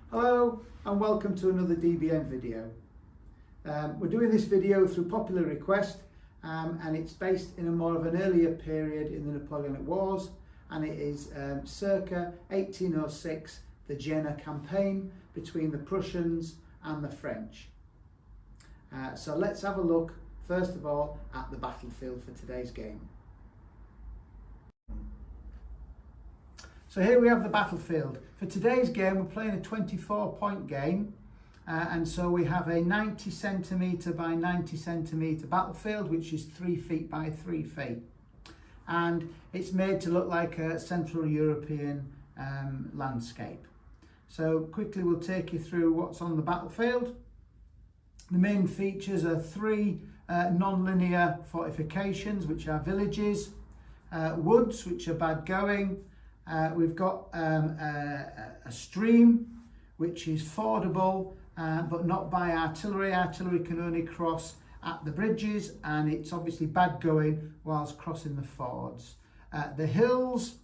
Hello and welcome to another DBN video. We're doing this video through popular request and it's based in a more of an earlier period in the Napoleonic Wars, and it is circa 1806, the Jena Campaign between the Prussians and the French. So let's have a look first of all at the battlefield for today's game. So here we have the battlefield. For today's game we're playing a 24-point game, and so we have a 90 centimetre by 90 centimetre battlefield, which is 3 feet by 3 feet. And it's made to look like a Central European landscape. So quickly we'll take you through what's on the battlefield. The main features are 3 non-linear fortifications, which are villages, woods, which are bad going. We've got a stream which is fordable but not by artillery. Artillery can only cross at the bridges, and it's obviously bad going whilst crossing the fords. The hills,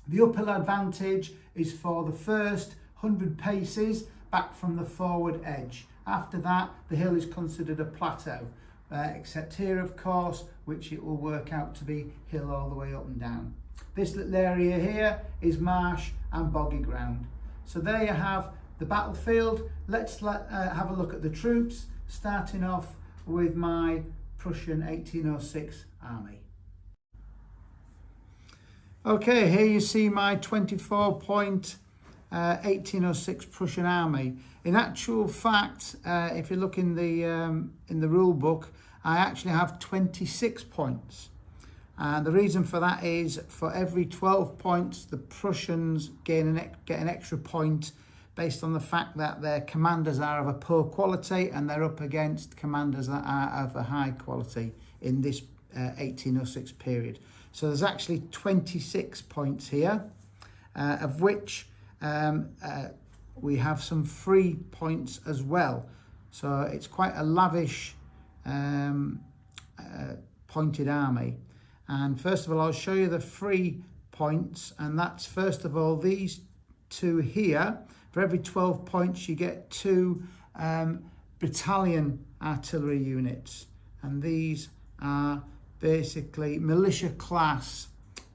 the uphill advantage is for the first 100 paces back from the forward edge. After that, the hill is considered a plateau, except here of course, which it will work out to be hill all the way up and down. This little area here is marsh and boggy ground. So there you have the battlefield. Let's have a look at the troops, starting off with my Prussian 1806 army. Okay, here you see my 24-point 1806 Prussian army. In actual fact, if you look in the rule book, I actually have 26 points. And the reason for that is for every 12 points, the Prussians get an extra point based on the fact that their commanders are of a poor quality and they're up against commanders that are of a high quality in this 1806 period. So there's actually 26 points here, of which we have some free points as well. So it's quite a lavish pointed army. And first of all, I'll show you the free points, and that's first of all these 2 here. For every 12 points you get 2 battalion artillery units, and these are basically militia class,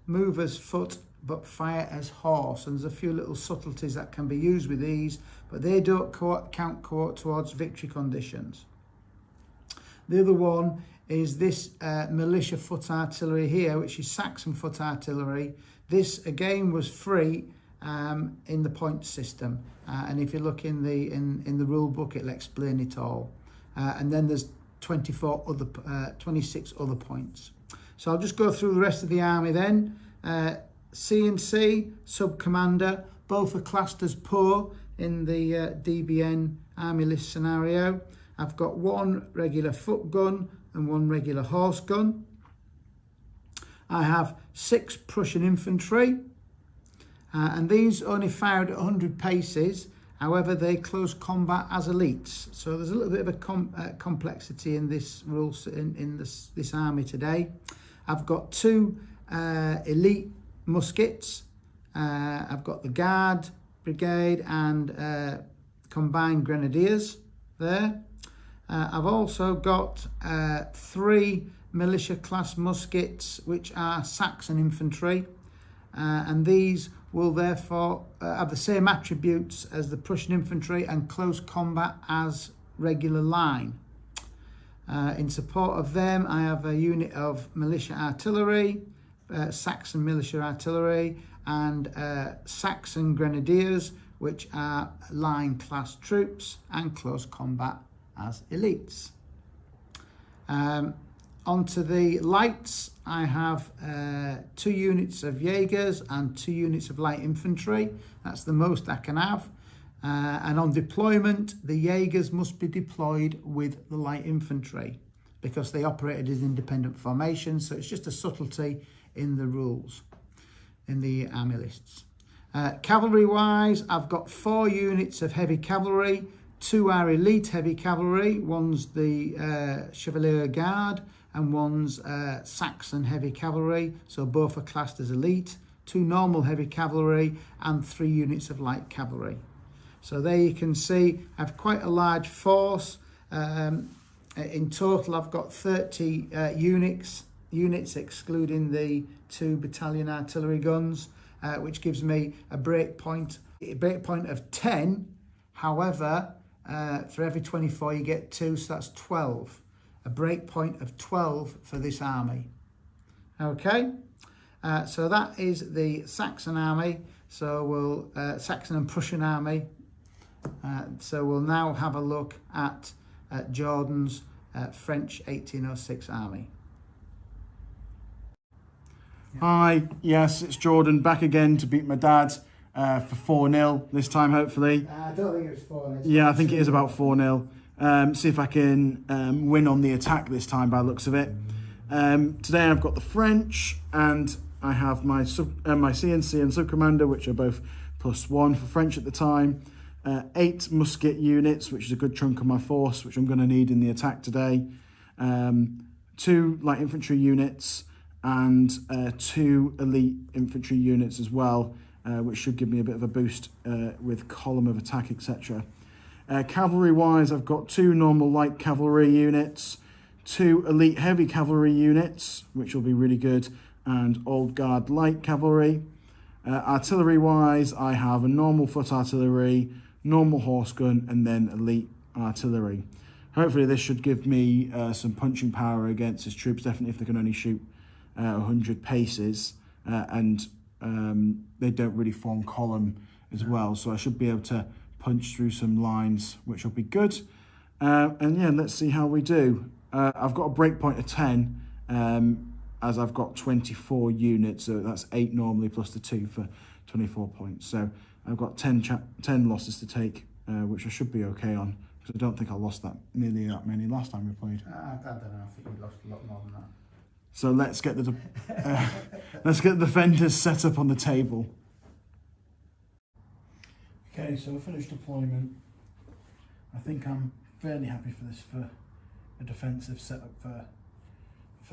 move as foot but fire as horse, and there's a few little subtleties that can be used with these, but they don't count towards victory conditions. The other one is this militia foot artillery here, which is Saxon foot artillery. This again was free in the point system, and if you look in the rule book, it'll explain it all. And then there's 26 other points. So I'll just go through the rest of the army then. C and C, sub-commander, both are classed as poor in the DBN army list scenario. I've got 1 regular foot gun and 1 regular horse gun. I have 6 Prussian infantry, and these only fired at 100 paces. However, they close combat as elites. So there's a little bit of a complexity in this rules in this army today. I've got 2 elite muskets. I've got the Guard Brigade and combined grenadiers there. I've also got 3 militia class muskets, which are Saxon infantry, and these will therefore have the same attributes as the Prussian infantry and close combat as regular line. In support of them, I have a unit of militia artillery, Saxon militia artillery, and Saxon grenadiers, which are line class troops and close combat as elites. Onto the lights, I have 2 units of Jaegers and 2 units of light infantry. That's the most I can have. And on deployment, the Jaegers must be deployed with the light infantry because they operated as independent formations. So it's just a subtlety in the rules, in the army lists. Cavalry-wise, I've got 4 units of heavy cavalry. 2 are elite heavy cavalry. One's the Chevalier Guard and one's Saxon heavy cavalry. So both are classed as elite. 2 normal heavy cavalry and 3 units of light cavalry. So there you can see I've quite a large force. In total I've got 30 units excluding the 2 battalion artillery guns, which gives me a break point of 10. However, for every 24 you get 2, so that's 12. A break point of 12 for this army. Okay, so that is the Saxon army. So we'll Saxon and Prussian army. So we'll now have a look at Jordan's French 1806 army. Hi, yes, it's Jordan back again to beat my dad for 4-0 this time, hopefully. I don't think it was 4-0. Yeah, I think it is about 4-0. See if I can win on the attack this time by the looks of it. Today I've got the French, and I have my CNC and sub-commander, which are both +1 for French at the time. 8 musket units, which is a good chunk of my force, which I'm going to need in the attack today. 2 light infantry units and 2 elite infantry units as well, which should give me a bit of a boost with column of attack, etc. Cavalry-wise, I've got 2 normal light cavalry units, 2 elite heavy cavalry units, which will be really good, and old guard light cavalry. Artillery-wise, I have a normal foot artillery, normal horse gun, and then elite artillery. Hopefully this should give me some punching power against his troops, definitely if they can only shoot 100 paces, and they don't really form column as well, so I should be able to punch through some lines, which will be good. And yeah, let's see how we do. I've got a break point of 10, as I've got 24 units, so that's 8 normally plus the 2 for 24 points. So I've got 10 losses to take, which I should be okay on, because I don't think I lost nearly that many last time we played. I don't know, I think we lost a lot more than that. So let's get the defenders set up on the table. Okay, so I finished deployment. I think I'm fairly happy for this, for a defensive setup for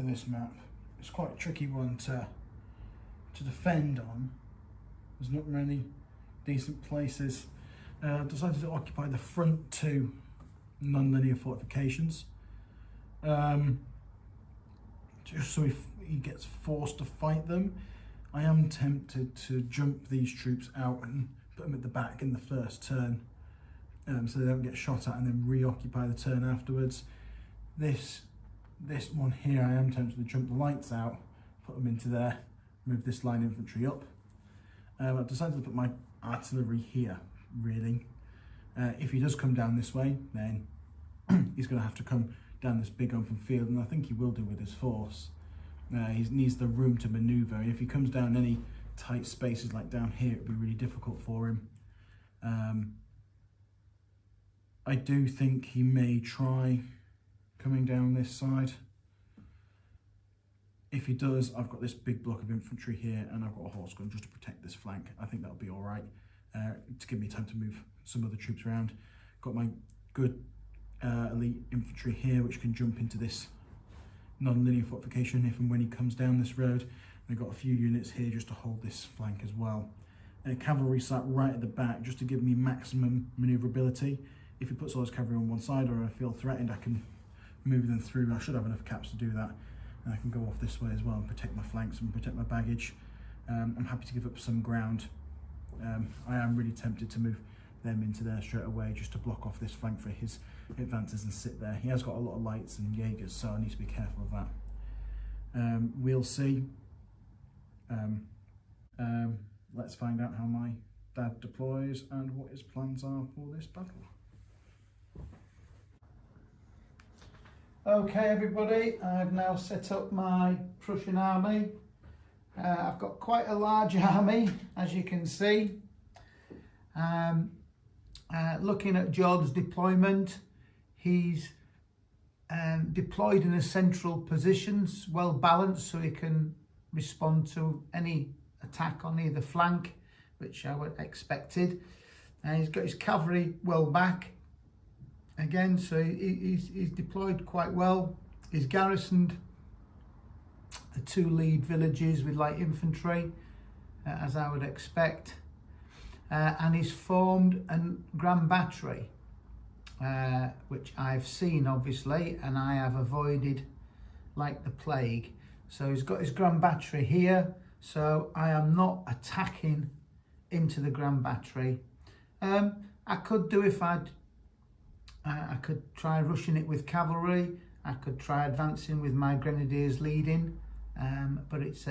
this map. It's quite a tricky one to defend on. There's not many decent places. I decided to occupy the front 2 non-linear fortifications, just so if he gets forced to fight them. I am tempted to jump these troops out and put them at the back in the first turn, so they don't get shot at, and then reoccupy the turn afterwards. This one here, I am tempted to jump the lights out, put them into there, move this line infantry up. I've decided to put my artillery here, really. If he does come down this way, then he's going to have to come down this big open field, and I think he will do with his force. He needs the room to manoeuvre, and if he comes down any tight spaces like down here, it'd be really difficult for him. I do think he may try coming down this side. If he does, I've got this big block of infantry here, and I've got a horse gun just to protect this flank. I think that'll be all right, to give me time to move some other troops around. Got my good elite infantry here, which can jump into this non-linear fortification if and when he comes down this road. And I've got a few units here just to hold this flank as well. Cavalry sat right at the back just to give me maximum manoeuvrability. If he puts all his cavalry on one side, or I feel threatened, I can move them through. I should have enough caps to do that. And I can go off this way as well and protect my flanks and protect my baggage. I'm happy to give up some ground. I am really tempted to move them into there straight away, just to block off this flank for his advances and sit there. He has got a lot of lights and Jaegers, so I need to be careful of that. We'll see. Let's find out how my dad deploys and what his plans are for this battle. Okay everybody, I've now set up my Prussian army. I've got quite a large army, as you can see. Looking at Jordan's deployment, he's deployed in a central position, well balanced, so he can respond to any attack on either flank, which I would expected. He's got his cavalry well back again, so he's deployed quite well. He's garrisoned the 2 lead villages with light infantry, as I would expect. and he's formed a Grand Battery, which I've seen obviously, and I have avoided like the plague. So he's got his Grand Battery here, so I am not attacking into the Grand Battery. I could do if I could try rushing it with cavalry. I could try advancing with my grenadiers leading, but it's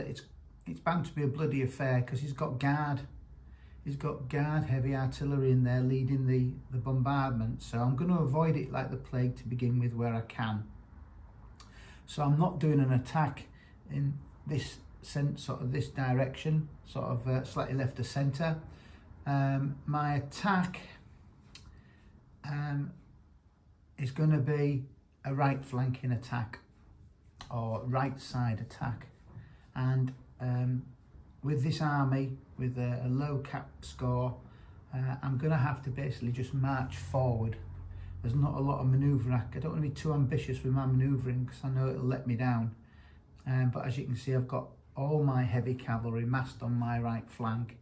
bound to be a bloody affair because he's got guard. He's got guard heavy artillery in there leading the bombardment. So I'm going to avoid it like the plague to begin with where I can. So I'm not doing an attack in this sense, sort of this direction, sort of slightly left of centre. My attack is going to be a right flanking attack or right side attack, and with this army with a low cap score, I'm going to have to basically just march forward. There's not a lot of manoeuvre. I don't want to be too ambitious with my manoeuvring because I know it'll let me down, but as you can see, I've got all my heavy cavalry massed on my right flank.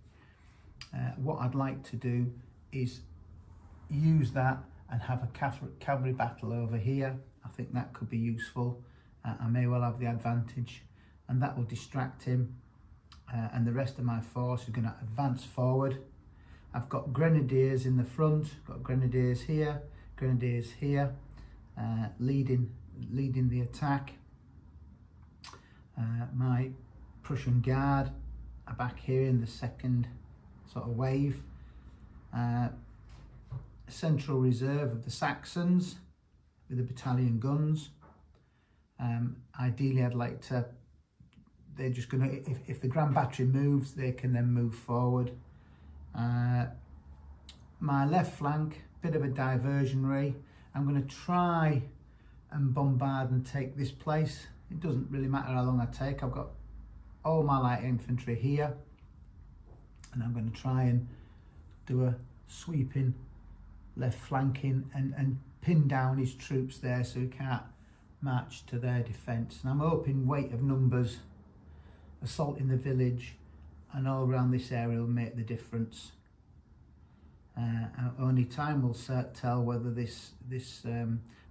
What I'd like to do is use that and have a cavalry battle over here. I think that could be useful. I may well have the advantage, and that will distract him, and the rest of my force is going to advance forward. I've got grenadiers in the front, got grenadiers here, leading the attack. My Prussian Guard are back here in the second sort of wave. Central reserve of the Saxons with the battalion guns. Ideally I'd like to, they're just going to, if the Grand Battery moves, they can then move forward. My left flank, bit of a diversionary. I'm going to try and bombard and take this place. It doesn't really matter how long I take. I've got all my light infantry here, and I'm going to try and do a sweeping left flanking and pin down his troops there so he can't march to their defence. And I'm hoping weight of numbers, assaulting the village and all around this area will make the difference. Only time will tell whether this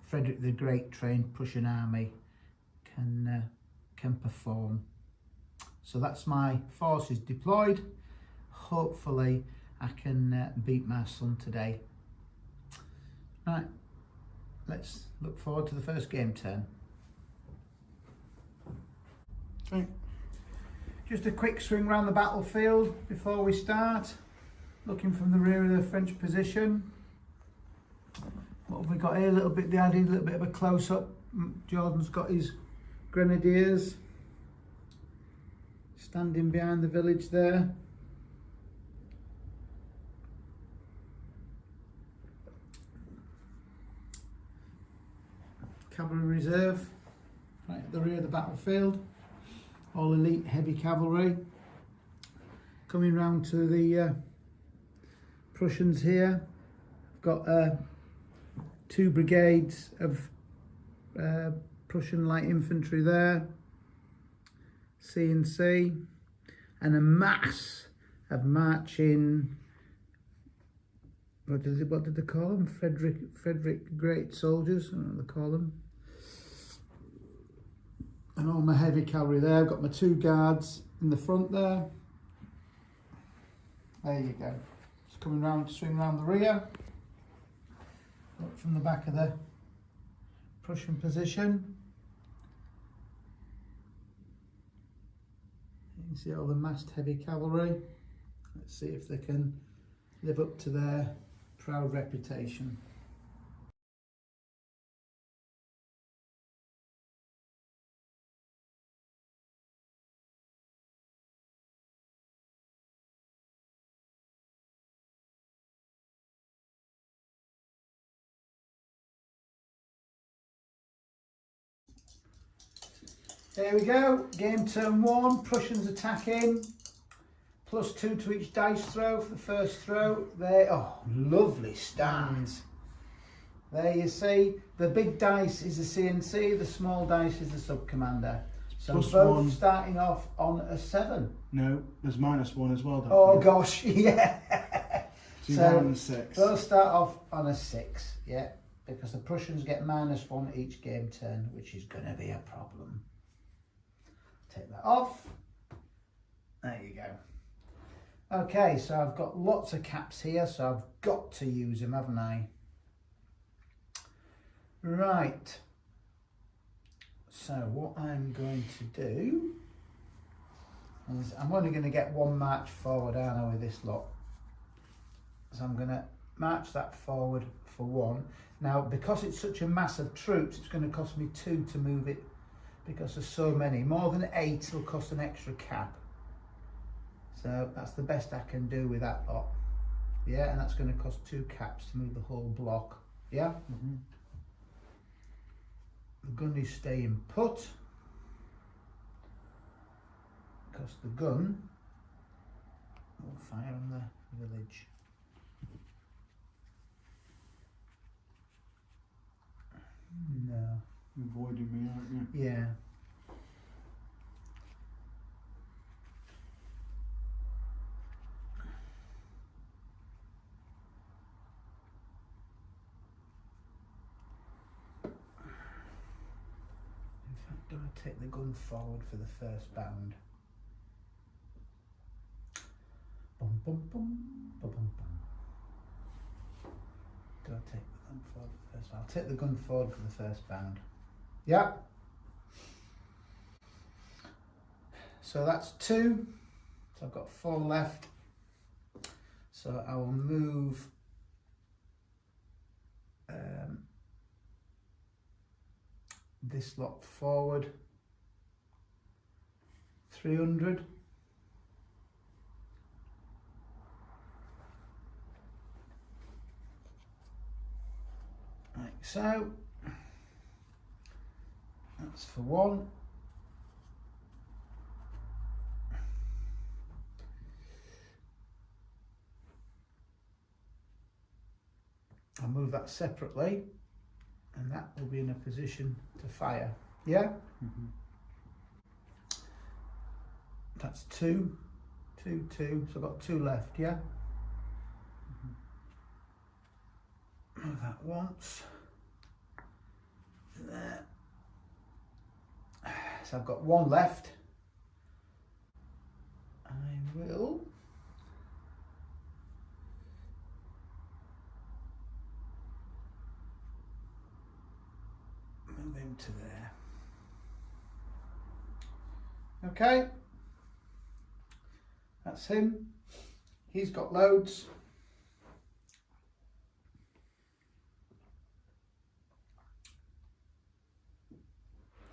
Frederick the Great trained Prussian army can perform. So that's my forces deployed. Hopefully I can beat my son today. Right, let's look forward to the first game turn. Okay. Just a quick swing around the battlefield before we start. Looking from the rear of the French position. What have we got here? They added a little bit of a close-up. Jordan's got his grenadiers standing behind the village there. Cavalry reserve right at the rear of the battlefield. All elite heavy cavalry. Coming round to the Prussians here. I've got 2 brigades of Prussian light infantry there, C&C, and a mass of marching, what did they call them? Frederick Great soldiers, I don't know what they call them. And all my heavy cavalry there. I've got my 2 guards in the front there. There you go. Just coming round, swing around the rear. Look from the back of the Prussian position. You can see all the massed heavy cavalry. Let's see if they can live up to their proud reputation. There we go, game turn 1, Prussians attacking, +2 to each dice throw for the first throw. There, oh, lovely stands. There you see, the big dice is the C&C, the small dice is the sub-commander. So both +1. Starting off on a 7. No, there's -1 as well. Oh gosh, yeah. So you're down on a 6. They'll start off on a 6, yeah, because the Prussians get -1 each game turn, which is going to be a problem. Take that off. There you go. Okay, so I've got lots of caps here, so I've got to use them, haven't I? Right. So what I'm going to do is I'm only going to get one march forward, aren't I, with this lot. So I'm going to march that forward for 1. Now, because it's such a mass of troops, it's going to cost me 2 to move it because there's so many. More than 8 will cost an extra cap. So that's the best I can do with that lot. Yeah, and that's going to cost 2 caps to move the whole block. Yeah? The gun is staying put because the gun will fire on the village. No. Avoiding me, aren't you? Yeah. Do I take the gun forward for the first bound? Bum, bum, bum, bum, bum, bum. Do I take the gun forward for the first bound? I'll take the gun forward for the first bound. Yeah. So that's 2. So I've got 4 left. So I will move this lot forward 300. Like so. That's for 1. I'll move that separately, and that will be in a position to fire. Yeah? That's 2, 2, 2, so I've got 2 left, yeah? Move that once. There. So I've got 1 left. I will move him to there. Okay, that's him. He's got loads.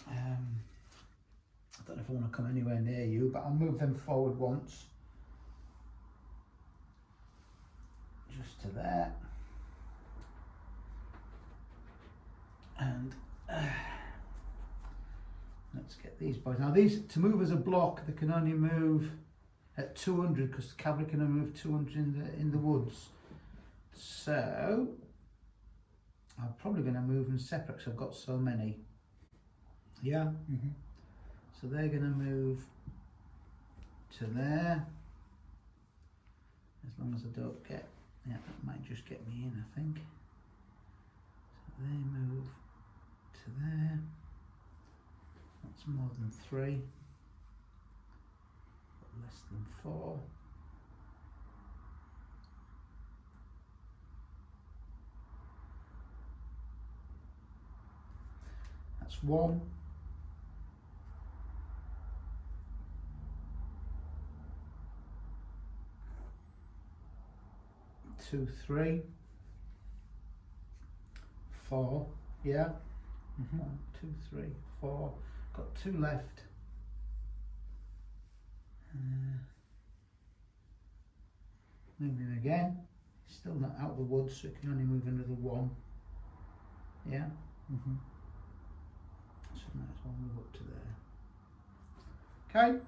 I don't know if I want to come anywhere near you, but I'll move them forward once. Just to there. And let's get these boys. Now these, to move as a block, they can only move at 200 because the cavalry can only move 200 in the woods. So I'm probably going to move them separate because I've got so many. Yeah. So they're going to move to there. As long as I don't get, yeah, that might just get me in, I think. So they move to there. That's more than 3, but less than 4. That's 1. 2, 3, 4, yeah. 1, 2, 3, 4. Got 2 left. Moving again. Still not out of the woods, so it can only move another 1. Yeah. So might as well move up to there. Okay.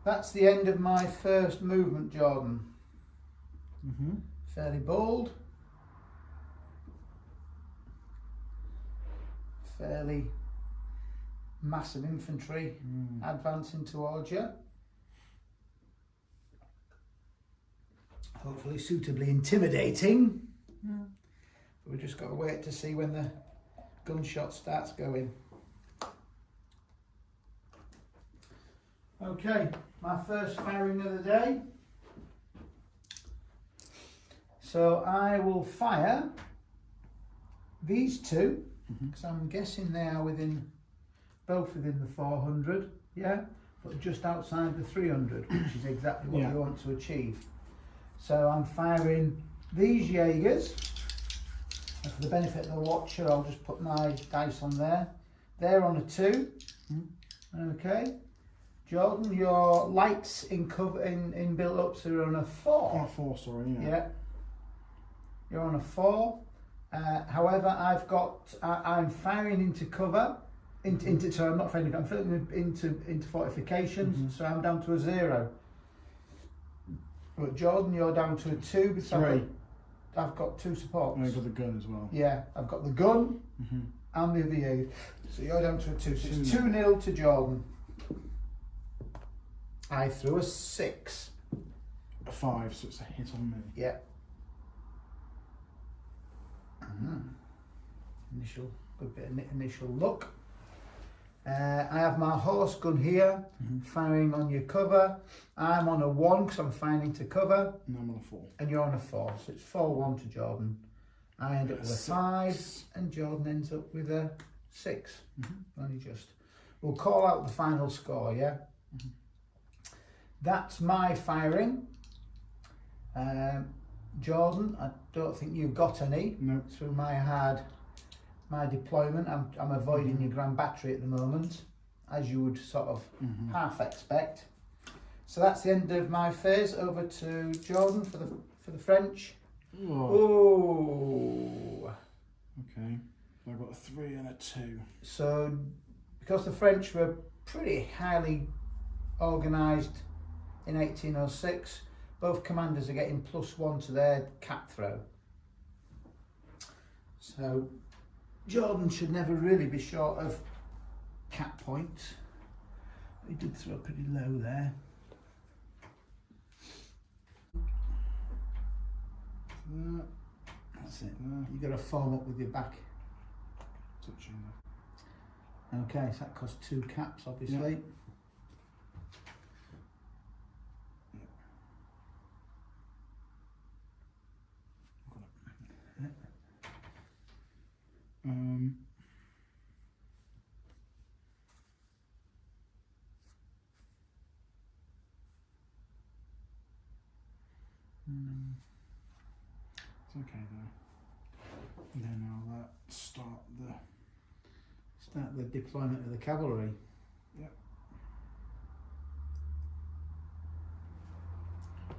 That's the end of my first movement, Jordan. Fairly bold. Fairly massive infantry advancing towards you. hopefully suitably intimidating. But we've just got to wait to see when the gunshot starts going. Okay, my first firing of the day. So I will fire these two, because I'm guessing they are both within the 400, yeah, but just outside the 300, which is exactly what you want to achieve. So I'm firing these Jaegers, and for the benefit of the watcher, I'll just put my dice on there. They're on a 2, okay. Jordan, your lights in build-ups are on a 4. On a 4, sorry, Yeah. You're on a 4. However, I'm firing into cover. So I'm not firing. I'm firing into fortifications. So I'm down to a 0. But Jordan, you're down to a 2 because 3. I've got 2 supports. And I've got the gun as well. Yeah, I've got the gun and the other aid. So you're down to a 2. So it's 2-0 to Jordan. I threw a 6. A 5, so it's a hit on me. Yeah. Good bit of initial look. I have my horse gun here, firing on your cover. I'm on a 1 because I'm firing into cover. And I'm on a 4. And you're on a 4, so it's 4-1 to Jordan. I end up with a 5, and Jordan ends up with a 6. Only just. We'll call out the final score, yeah? That's my firing. Jordan, I don't think you've got any. No. Through my deployment. I'm avoiding your Grand Battery at the moment, as you would sort of half expect. So that's the end of my phase. Over to Jordan for the French. Oh. Okay. So I've got a 3 and a 2. So because the French were pretty highly organised in 1806, both commanders are getting +1 to their cap throw. So Jordan should never really be short of cap points. He did throw pretty low there. That's it. You've got to form up with your back. Touching that. Okay, so that costs 2 caps, obviously. Yeah. It's okay though. And then I'll start the deployment of the cavalry. Yep.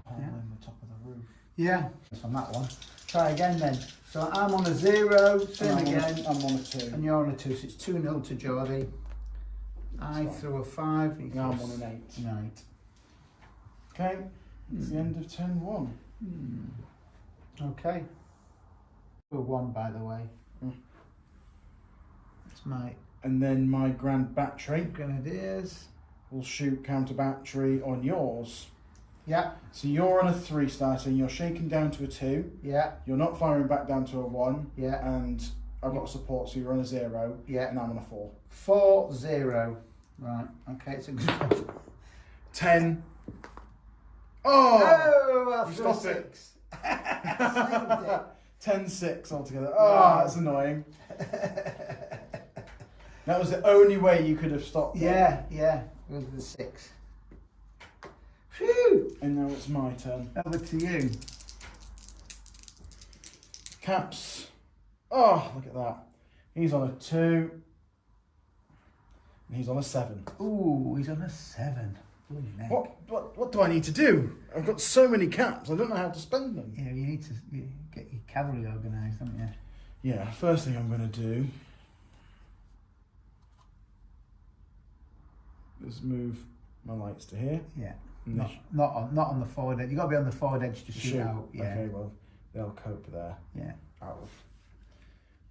Yeah. In the top of the roof. Yeah. That's on that one. Try again then. So I'm on a 0, same again. I'm on a 2. And you're on a 2, so it's 2-0 to Geordie. I threw a 5. Now I'm on an 8. An 8. Okay, it's the end of 10-1. Okay. A 1, by the way. That's my... And then my Grand Battery Grenadiers. will shoot counter battery on yours. Yeah. So you're on a 3 starting, you're shaking down to a 2. Yeah. You're not firing back down to a 1. Yeah. And I've got support, so you're on a 0. Yeah. And I'm on a 4. 4-0. Right. Okay, it's a good one. 10. Oh! I threw a Stop it. 6. Saved it. 10-6 altogether. Oh, that's annoying. That was the only way you could have stopped it. Yeah, with the 6. Phew! And now it's my turn. Over to you. Caps. Oh, look at that. He's on a 2. And he's on a 7. Ooh, he's on a 7. Bloody neck. What do I need to do? I've got so many caps, I don't know how to spend them. Yeah, you need to get your cavalry organised, don't you? Yeah, first thing I'm going to do is move my lights to here. Yeah. And Not on the forward edge. You've got to be on the forward edge to shoot out. Yeah. Okay, well, they'll cope there. Yeah. Out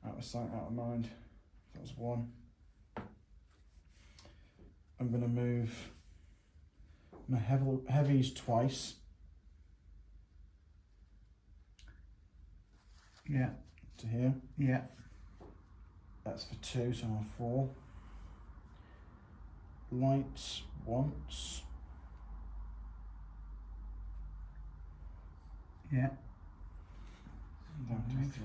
of sight, out of mind. That was 1. I'm going to move my heavies twice. Yeah. to here. Yeah. That's for 2, so I'm on 4. Lights once. Yeah. Down to 3.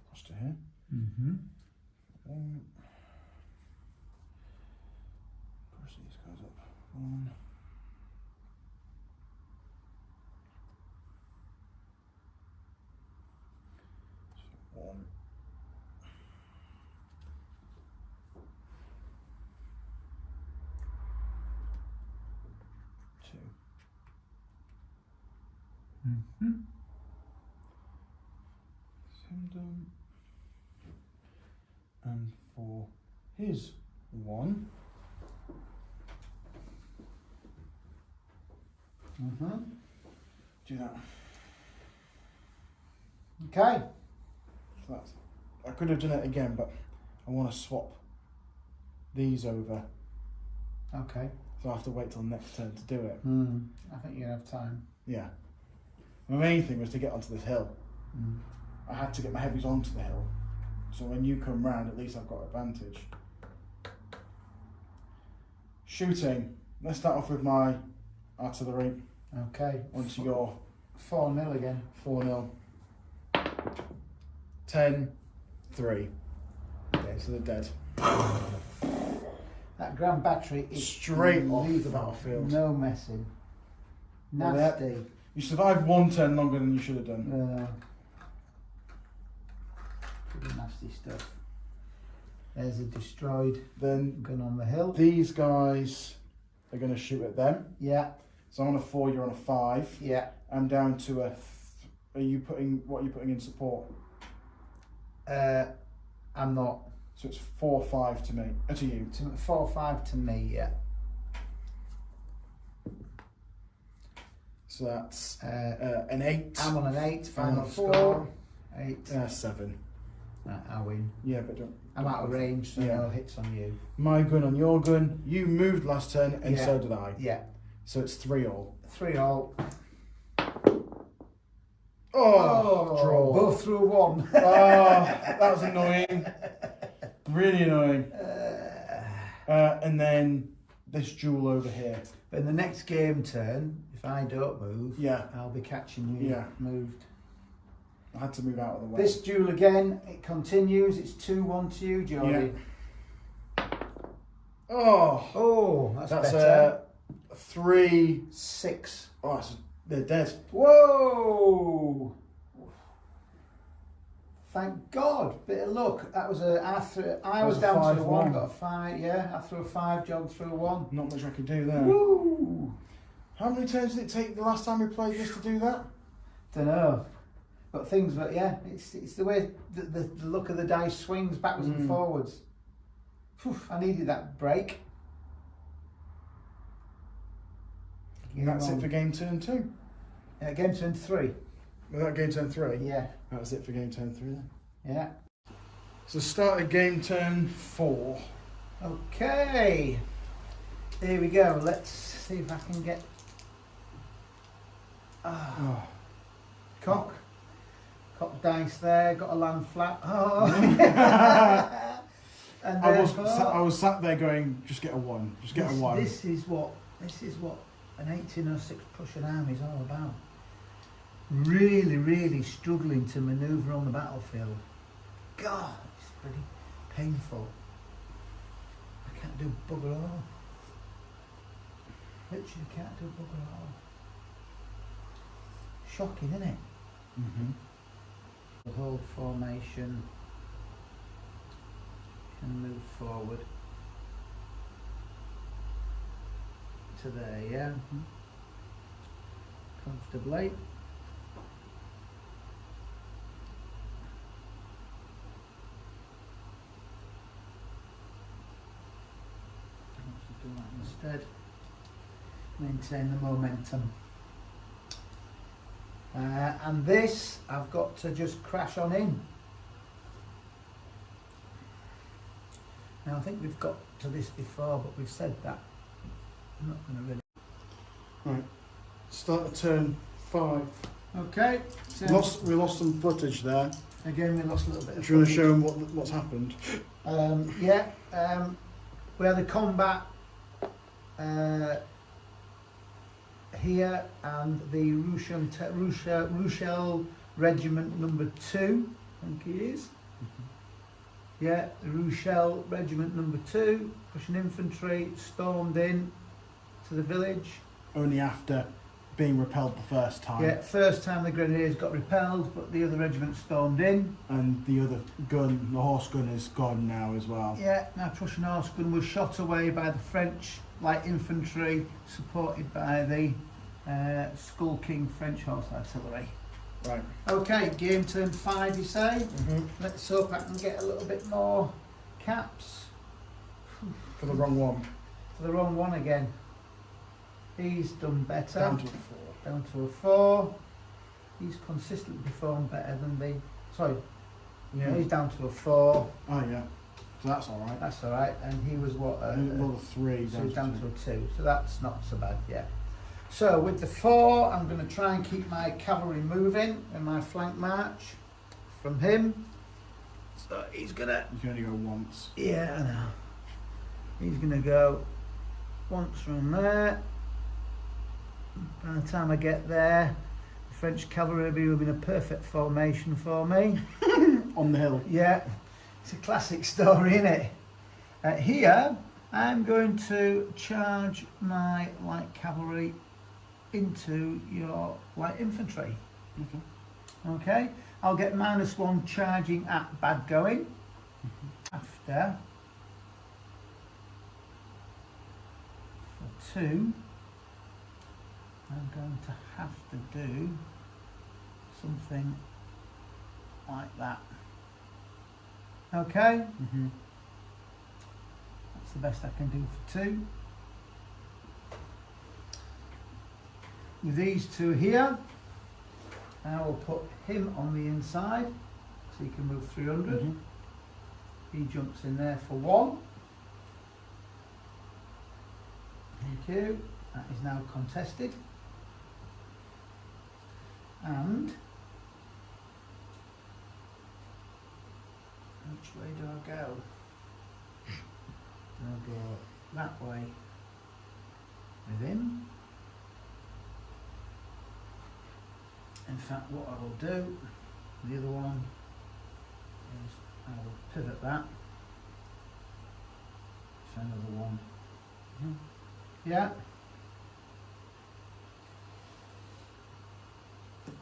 Across to here. Mm-hmm. 1. Push these guys up. 1. So 1. 2. Mm-hmm. Him done. And for his 1. Mm-hmm. Do that. Okay. So that's, I could have done it again, but I want to swap these over. Okay. So I have to wait till next turn to do it. I think you have time. Yeah. My main thing was to get onto this hill. Mm. I had to get my heavies onto the hill. So when you come round, at least I've got advantage. Shooting. Let's start off with my artillery. Okay. Onto your 4-0 again. 4-0. 10, 3. Okay, so they're dead. That Grand Battery is Straight off the lethal. battlefield. No messing. Well, Nasty. You survived 1 turn longer than you should have done. Pretty nasty stuff. There's a destroyed Then gun on the hill. these guys are going to shoot at them. Yeah. So I'm on a 4, you're on a 5. Yeah. I'm down to a. What are you putting in support? I'm not. So it's 4-5 to me. To you. 4-5 to me. Yeah. So that's an 8. I'm on an 8. Final on a score. score. 8. 7. I win. Yeah, but don't. I'm out of range, so Yeah. no hits on you. My gun on your gun. You moved last turn, and Yeah. so did I. Yeah. So it's 3-all. 3-all. Oh, draw. Both through a 1. Oh, that was annoying. Really annoying. And then this duel over here. But in the next game turn, if I don't move, Yeah. I'll be catching you. Yeah. Moved. I had to move out of the way. This duel again, it continues. It's 2-1 to you, Jordy. Yeah. Oh, Oh, that's that's better. 3. 6. Oh, they're dead. Whoa! Thank God. Bit of luck. That was I was a down to a 1, 5-1. got a 5. Yeah, I threw a 5, jogged through a 1. Not much I could do there. Woo! How many turns did it take the last time we played this to do that? Don't know. But things, but yeah, it's the way the look of the dice swings backwards and forwards. Phew, I needed that break. And that's it for game turn 2. Game turn 3. Was that game turn 3? Yeah. That was it for game turn 3 then. Yeah. So start of game turn 4. Okay. Here we go. Let's see if I can get cock dice there. Got a land flat. Oh. And I was sat there going, just get a 1, just get a 1. This is what an 1806 Prussian Army is all about. Really, really struggling to manoeuvre on the battlefield. God, it's pretty painful. I can't do bugger all. Literally can't do bugger all. Shocking, isn't it? Mm-hmm. The whole formation can move forward to there, yeah. Comfortably. Do that instead. Maintain the momentum. And this, I've got to just crash on in. Now I think we've got to this before, but we've said that. I'm not going to really... Right, start at turn 5. Okay. We lost some footage there. Again, we lost a little bit of Do you want to footage. show them what's happened? We had a combat here, and the Rochelle Regiment number 2, I think it is. Yeah, the Rochelle Regiment number 2, Prussian infantry, stormed in to the village. Only after being repelled the first time. Yeah, first time the Grenadiers got repelled, but the other regiment stormed in. And the other gun, the horse gun, is gone now as well. Yeah, now Prussian horse gun was shot away by the French light infantry, supported by the skulking French horse artillery. Right. Okay, game turn 5, you say? Mm-hmm. Let's hope I can get a little bit more caps. For the wrong one. For the wrong one again. He's done better. Down to a 4. Down to a 4. He's consistently performed better than the... Sorry. Yeah, he's down to a 4. Oh yeah. So that's all right. That's all right. And he was what? Well, 3. So he's down to a 2. So that's not so bad, yeah. So with the 4, I'm going to try and keep my cavalry moving in my flank march from him. So he's going to... You can only go once. Yeah, I know. He's going to go once from there. By the time I get there, the French cavalry will be in a perfect formation for me. On the hill. Yeah, it's a classic story, isn't it? Here, I'm going to charge my light cavalry into your light infantry. Okay. Okay, I'll get -1 charging at bad going. After, for 2, I'm going to have to do something like that. Okay, Mm-hmm. that's the best I can do for 2. With these 2 here, I will put him on the inside so he can move 300. Mm-hmm. He jumps in there for 1. Thank you. That is now contested. And which way do I go? Do I go that way with him? In fact, what I will do, the other one, is I will pivot that for another one. Yeah.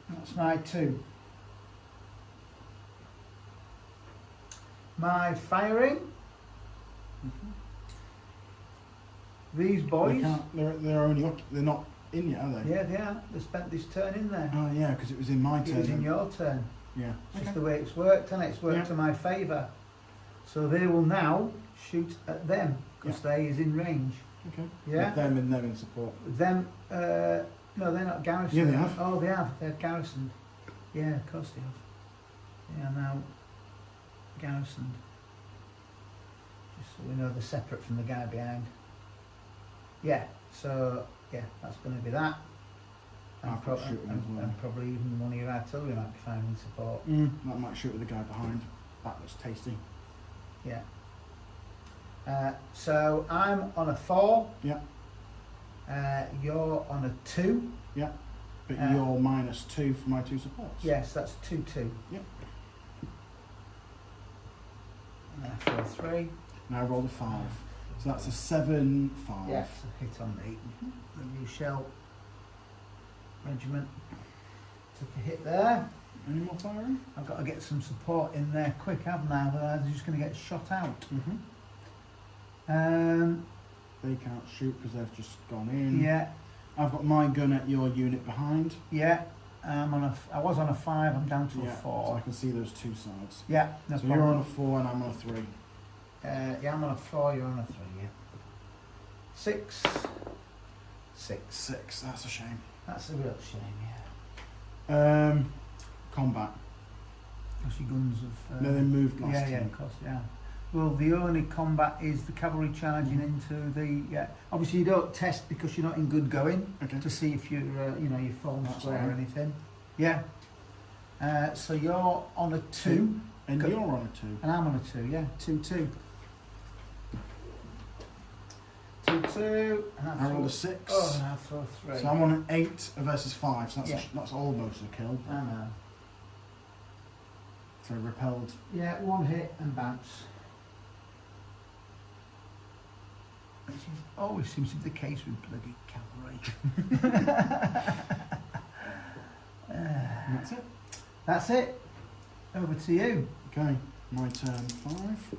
That's my 2. My firing. These boys. They're not in yet, are they? Yeah, they are. They spent this turn in there. Oh yeah, because it was in my It turn. was in your turn. Yeah. It's just the way it's worked, and it's worked Yeah. to my favour. So they will now shoot at them because they is in range. Okay. Yeah. With them and them in support. Them, no, they're not garrisoned. Yeah, they have. Oh, they have. They're garrisoned. Yeah, of course they have. They are now garrisoned. Just so we know they're separate from the guy behind. Yeah. So yeah, that's going to be that. I'll shoot them as well. And probably even one of your artillery might be finding support. That might shoot with the guy behind. That looks tasty. Yeah. So I'm on a 4. Yeah. You're on a 2. Yeah. But you're -2 for my 2 supports. Yes, that's 2-2. Yep. And therefore 3. Now I rolled a 5. So that's a 7-5. Yes, a hit on the Rochelle Regiment. Took a hit there. Any more firing? I've got to get some support in there quick, haven't I? Otherwise they're just going to get shot out. They can't shoot because they've just gone in. Yeah. I've got my gun at your unit behind. Yeah. I was on a 5, I'm down to a 4. So I can see those 2 sides. Yeah, no So problem. you're on a 4 and I'm on a 3. Yeah, I'm on a 4, you're on a 3, yeah. 6. 6. 6, that's a shame. That's a real shame, Combat. Because your guns have... No, they moved last yeah, time. of course, yeah. Well, the only combat is the cavalry charging into the... Yeah. Obviously, you don't test because you're not in good going Okay. to see if you're, you're falling That's square all or right. anything. Yeah. So you're on a 2. And Go- you're on a 2. And I'm on a 2, yeah. 2-2. 2-2. I rolled a 6. Oh, and I throw 3. So I'm on an 8 versus 5. So that's, Yeah. that's almost a kill. I know. So repelled. Yeah, 1 hit and bounce. Which always seems to be the case with bloody cavalry. And that's it. That's it. Over to you. Okay, my turn 5.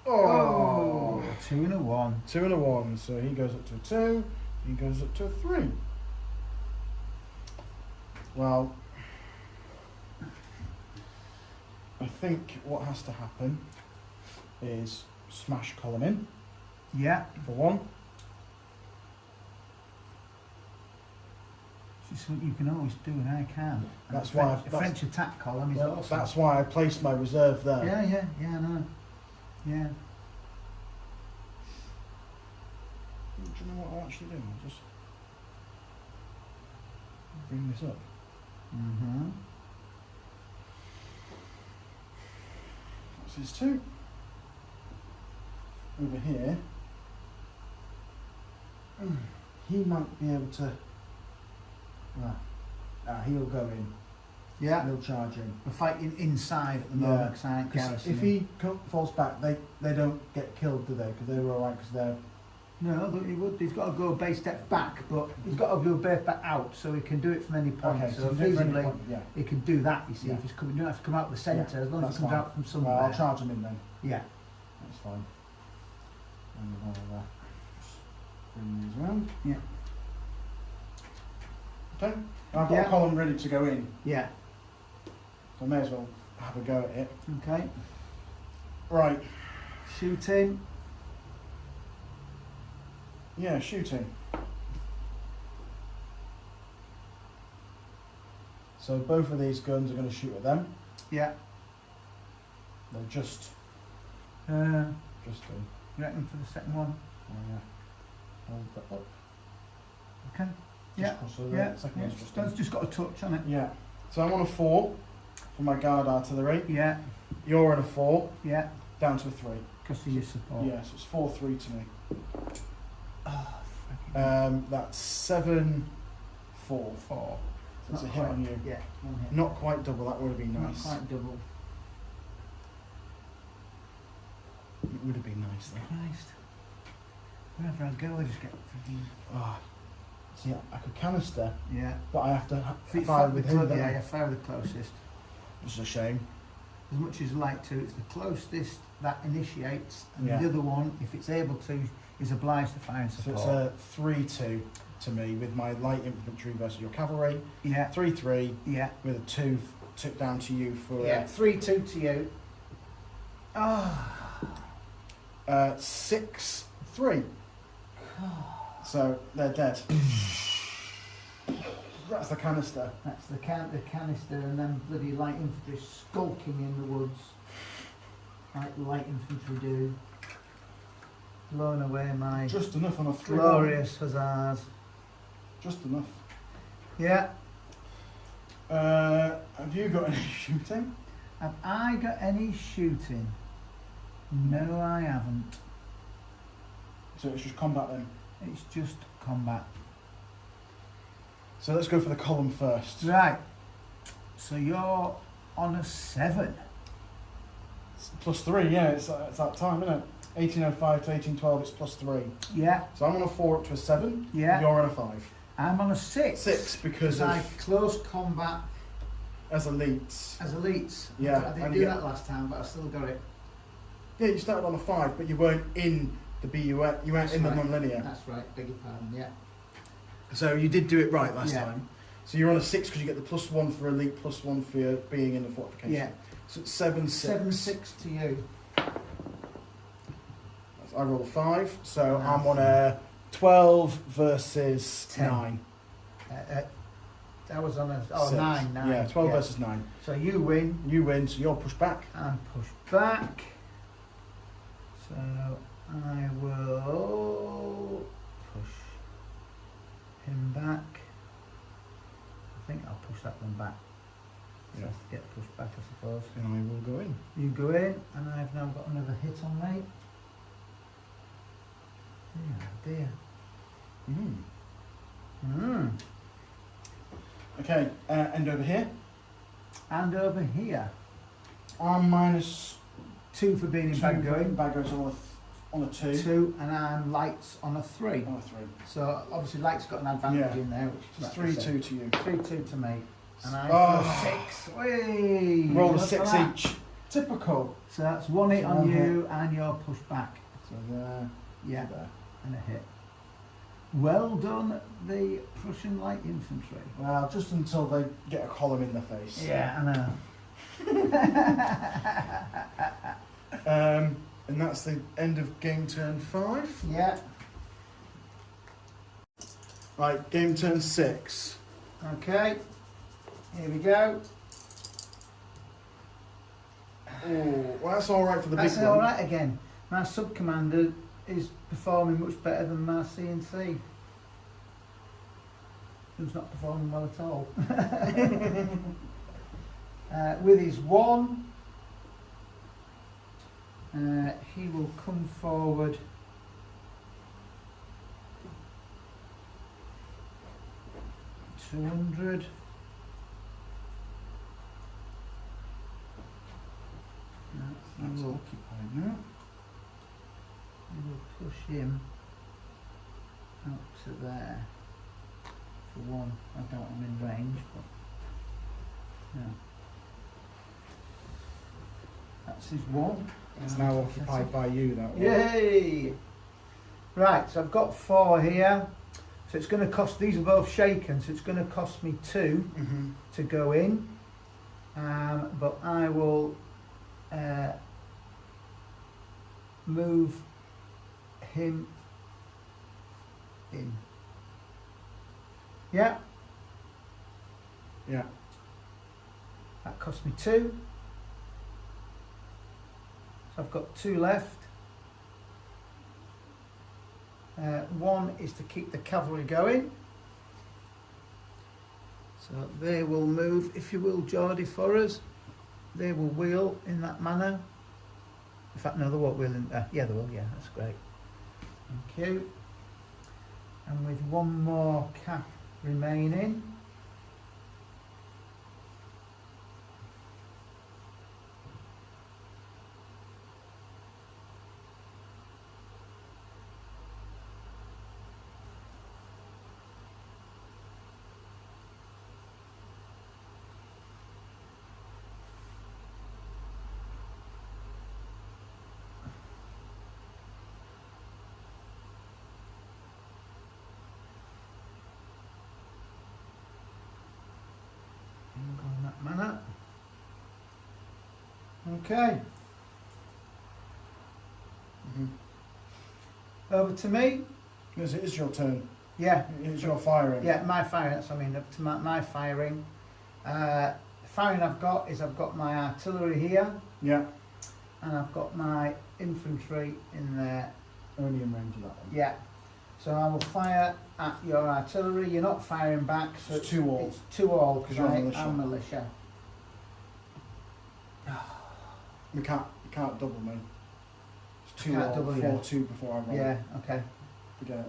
Oh, 2 and a 1. 2 and a 1. So he goes up to a 2. He goes up to a 3. Well, I think what has to happen is smash column in Yeah. for 1. It's something you can always do and I can. And That's the why French, the French attack column is Well, awesome. that's why I placed my reserve there. Yeah, I know. Yeah. Do you know what I'll actually do? I'll just bring this up. Mm-hmm. That's his 2. Over here, he might be able to. He'll go in. Yeah. He'll charge in. We're fighting inside at the Yeah. moment because I ain't 'Cause garrisoning. if he falls back, they don't get killed, do they? Because they were alright. Because they're No, he would. He's got to go a base step back, but he's got to go a base back out, so he can do it from any point. okay. so if they're feasibly, point, yeah. he can do that. You see, Yeah. if he's coming, you don't have to come out the centre Yeah, as long as that's he comes fine. out from Well, somewhere. I'll charge him in then. Yeah. That's fine. And I'll just bring these around. Yeah. Okay. I've got Yeah. a column ready to go in, Yeah. so I may as well have a go at it. Okay. Right. Shooting. Yeah, shooting. So both of these guns are going to shoot at them. Yeah. They're just You reckon for the second one? hold that up. Okay. Just Yeah. cross over. Yeah. The second Yeah. one's just It's just got a touch on it. yeah. So I'm on a 4 for my guard artillery. Yeah. You're on a 4, Yeah. down to a 3. Because of your support. Yeah, so it's 4-3 to me. Oh, fucking That's 7-4. 4. That's a Not hit quite. on you. Yeah. 1 hit. Not quite double. That would have been Not nice. quite double. It would have been nice though. Christ. Wherever I go, I just get freaking. Oh. See, I could canister, Yeah. but I have to Feet fire fire with the him. clo- don't yeah, I? yeah, fire with the closest. Which is a shame. As much as I like to, it's the closest that initiates, and Yeah. the other one, if it's able to, is obliged to fire and So support. it's a 3-2 to me with my light infantry versus your cavalry. Yeah, 3-3 yeah, with a 2 took down to you for yeah. 3-2 to you. Ah. 6-3. So they're dead. That's the canister. That's the canister, and then bloody light infantry skulking in the woods, like light infantry do. Blown away my Just enough on a 3. glorious hussars. Just enough. Yeah. Have you got any shooting? Have I got any shooting? No, I haven't. So it's just combat then. It's just combat. So let's go for the column first. Right. So you're on a 7. It's +3, yeah, it's that time, isn't it? 1805 to 1812, it's +3. Yeah. So I'm on a 4 up to a 7. Yeah. You're on a 5. I'm on a 6. 6 because Because I of close combat as elites. as elites. Yeah, I didn't and do yeah. that last time, but I still got it. Yeah, you started on a 5, but you weren't in the BUN. You weren't That's in the right. non-linear. That's right. Beg your pardon. Yeah. So you did do it right last Yeah. time. So you're on a 6 because you get the +1 for elite, +1 for your being in the fortification. Yeah. So it's 7-6. 7-6 to you. I roll a 5, so Ah, I'm on a 12 versus 10. 9. I was on a 6. 9. Yeah, 12 versus 9. So you win. You win, so you're pushed back. And push back. So I will push him back. I think I'll push that one back. So Yeah. I have to get pushed back, I suppose. And I will go in. You go in, and I've now got another hit on me. Dear. Okay, and over here. And over here. I'm minus 2 for being in bad going. Bad goes on a 2. 2, and I'm lights on a 3. On a 3. So obviously lights got an advantage Yeah. in there, which is It's 3-2 to you. 3-2 to me. And I Oh. 6. Whee! Roll a Look at 6 that. each. Typical. So that's 1 hit So on one you, and you're pushed back. So there. Yeah, There. and a hit. Well done, the Prussian Light Infantry. Well, just until they get a column in their face. Yeah, I know. And that's the end of game turn 5. Yeah. Right, game turn 6. Okay. Here we go. Oh, well, that's all right for the That's big all one. right again. My sub-commander is performing much better than my CNC, who's not performing well at all. With his 1, he will come forward . 200. That's will, occupied now. we will push him up to there for 1. I don't want him in range, but yeah. That's his 1. It's now occupied by you, that one. Yay! Right, so I've got 4 here. So it's going to cost, these are both shaken, so it's going to cost me 2 Mm-hmm. to go in. But I will move him in. Yeah, Yeah. that cost me 2. So I've got 2 left. 1 is to keep the cavalry going. So they will move, if you will, Geordie, for us. They will wheel in that manner. In fact, no, they won't wheel in there. Yeah, they will, yeah, that's great. Thank you. And with 1 more cap remaining, go in that manner. Okay, Mm-hmm. over to me. Yes, it is your turn. Yeah, It's your firing. yeah, my firing, that's what I mean, up to my firing. Firing I've got is I've got my artillery here, Yeah. and I've got my infantry in there. Only in range of that one. Yeah. So I will fire at your artillery. You're not firing back, so It's 2 all. It's 2 all because You're I militia. am militia. You can't double me. It's 2 Can't all, double, 4-2 before I roll. Yeah, okay. Forget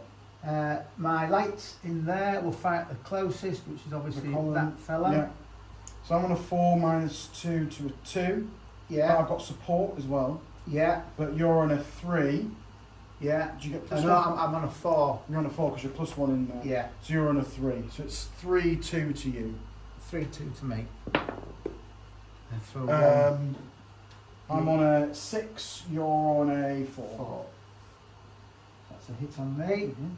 it. My lights in there will fire at the closest, which is obviously The column. that fella. Yeah. So I'm on a 4 minus 2 to a 2. But Yeah, I've got support as well. yeah, But you're on a 3. yeah. Do you get No, plus no, 1? I'm on a 4. You're on a 4 because you're plus 1 in there. Yeah, So you're on a 3. So it's 3-2 to you. 3-2 to me. And throw I'm on a 6. You're on a 4. 4. That's a hit on me. Mm-hmm.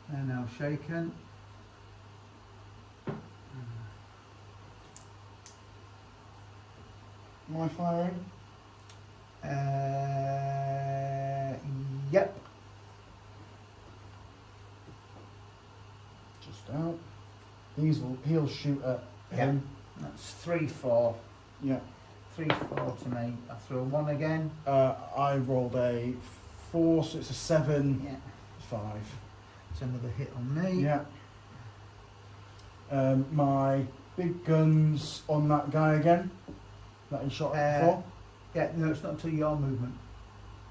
They're now shaken. Am I firing? Yep. Just out. He'll shoot at him. That's 3-4. Yeah. 3-4 to me. I throw 1 again. I rolled a 4, so it's a 7. Yeah. 5. It's another hit on me. Yeah. My big guns on that guy again. That he shot at before. Yeah, no, it's not until your movement.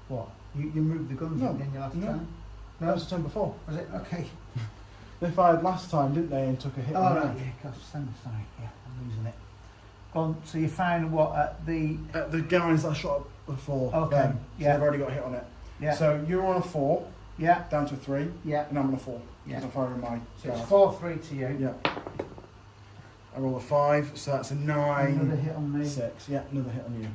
What? You moved the guns in your last time? No, that was the time before. Was it? Okay. They fired last time, didn't they, and took a hit Oh, on right, me. yeah, gosh, sorry. Yeah, I'm losing it. Go on, so you find what at the... At the guys that I shot at before. Okay, them. So yeah. they've already got a hit on it. Yeah. So you're on a 4, Yeah, down to a 3, yeah. and I'm on a 4. Yeah. Because I'm firing my So it's guard. 4-3 to you. Yeah. I roll a 5, so that's a 9. Another hit on me. 6. Yeah, another hit on you.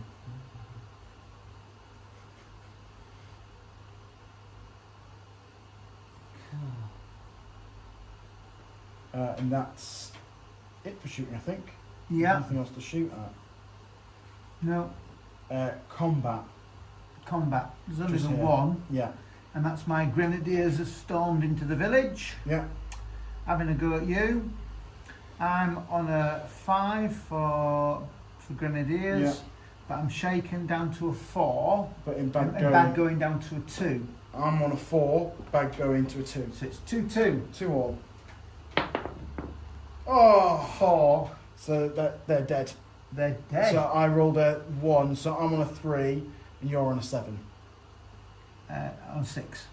And that's it for shooting, I think. Yeah. Nothing else to shoot at. No. Combat. Combat. There's only Just the here. 1, Yeah. and that's my grenadiers have stormed into the village, Yeah. having a go at you. I'm on a 5 for grenadiers, Yeah. but I'm shaken down to a 4, But in and bad going, bad going down to a 2. I'm on a 4, bad going to a 2. So it's 2-2. 2 all. Oh! 4. So they're dead. They're dead. So I rolled a 1, so I'm on a 3, and you're on a 7. On 6.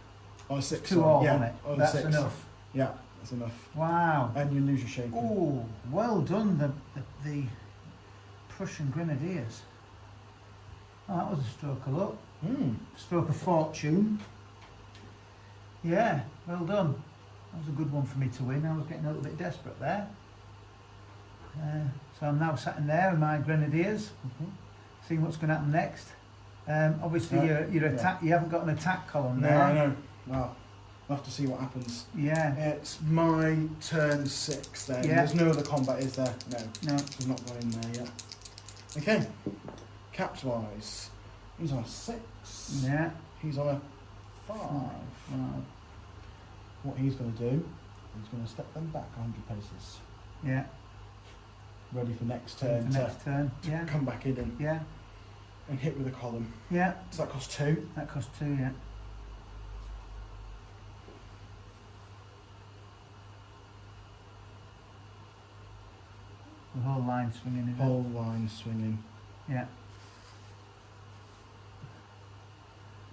On a 6. 2 sorry. all yeah, on it. On a That's 6. enough. Yeah, that's enough. Wow. And you lose your shaking. Oh, well done, the Prussian Grenadiers. Oh, that was a stroke of luck. Stroke of fortune. Yeah, well done. That was a good one for me to win. I was getting a little bit desperate there. So I'm now sat in there with my Grenadiers, seeing what's going to happen next. Obviously, your attack. You haven't got an attack column No, there. I know. Well, we'll have to see what happens. Yeah. It's my turn 6 then. Yeah. There's no other combat, is there? No. No. He's not going in there yet. Okay. Caps wise. He's on a 6. Yeah. He's on a 5. Wow. What he's going to do, he's going to step them back 100 paces. Yeah. Ready for next For turn next turn. to Yeah. come back in Yeah. and hit with a column. Yeah. Does that cost 2? That costs 2. Yeah. The whole line swinging. Is Whole line swinging. Yeah.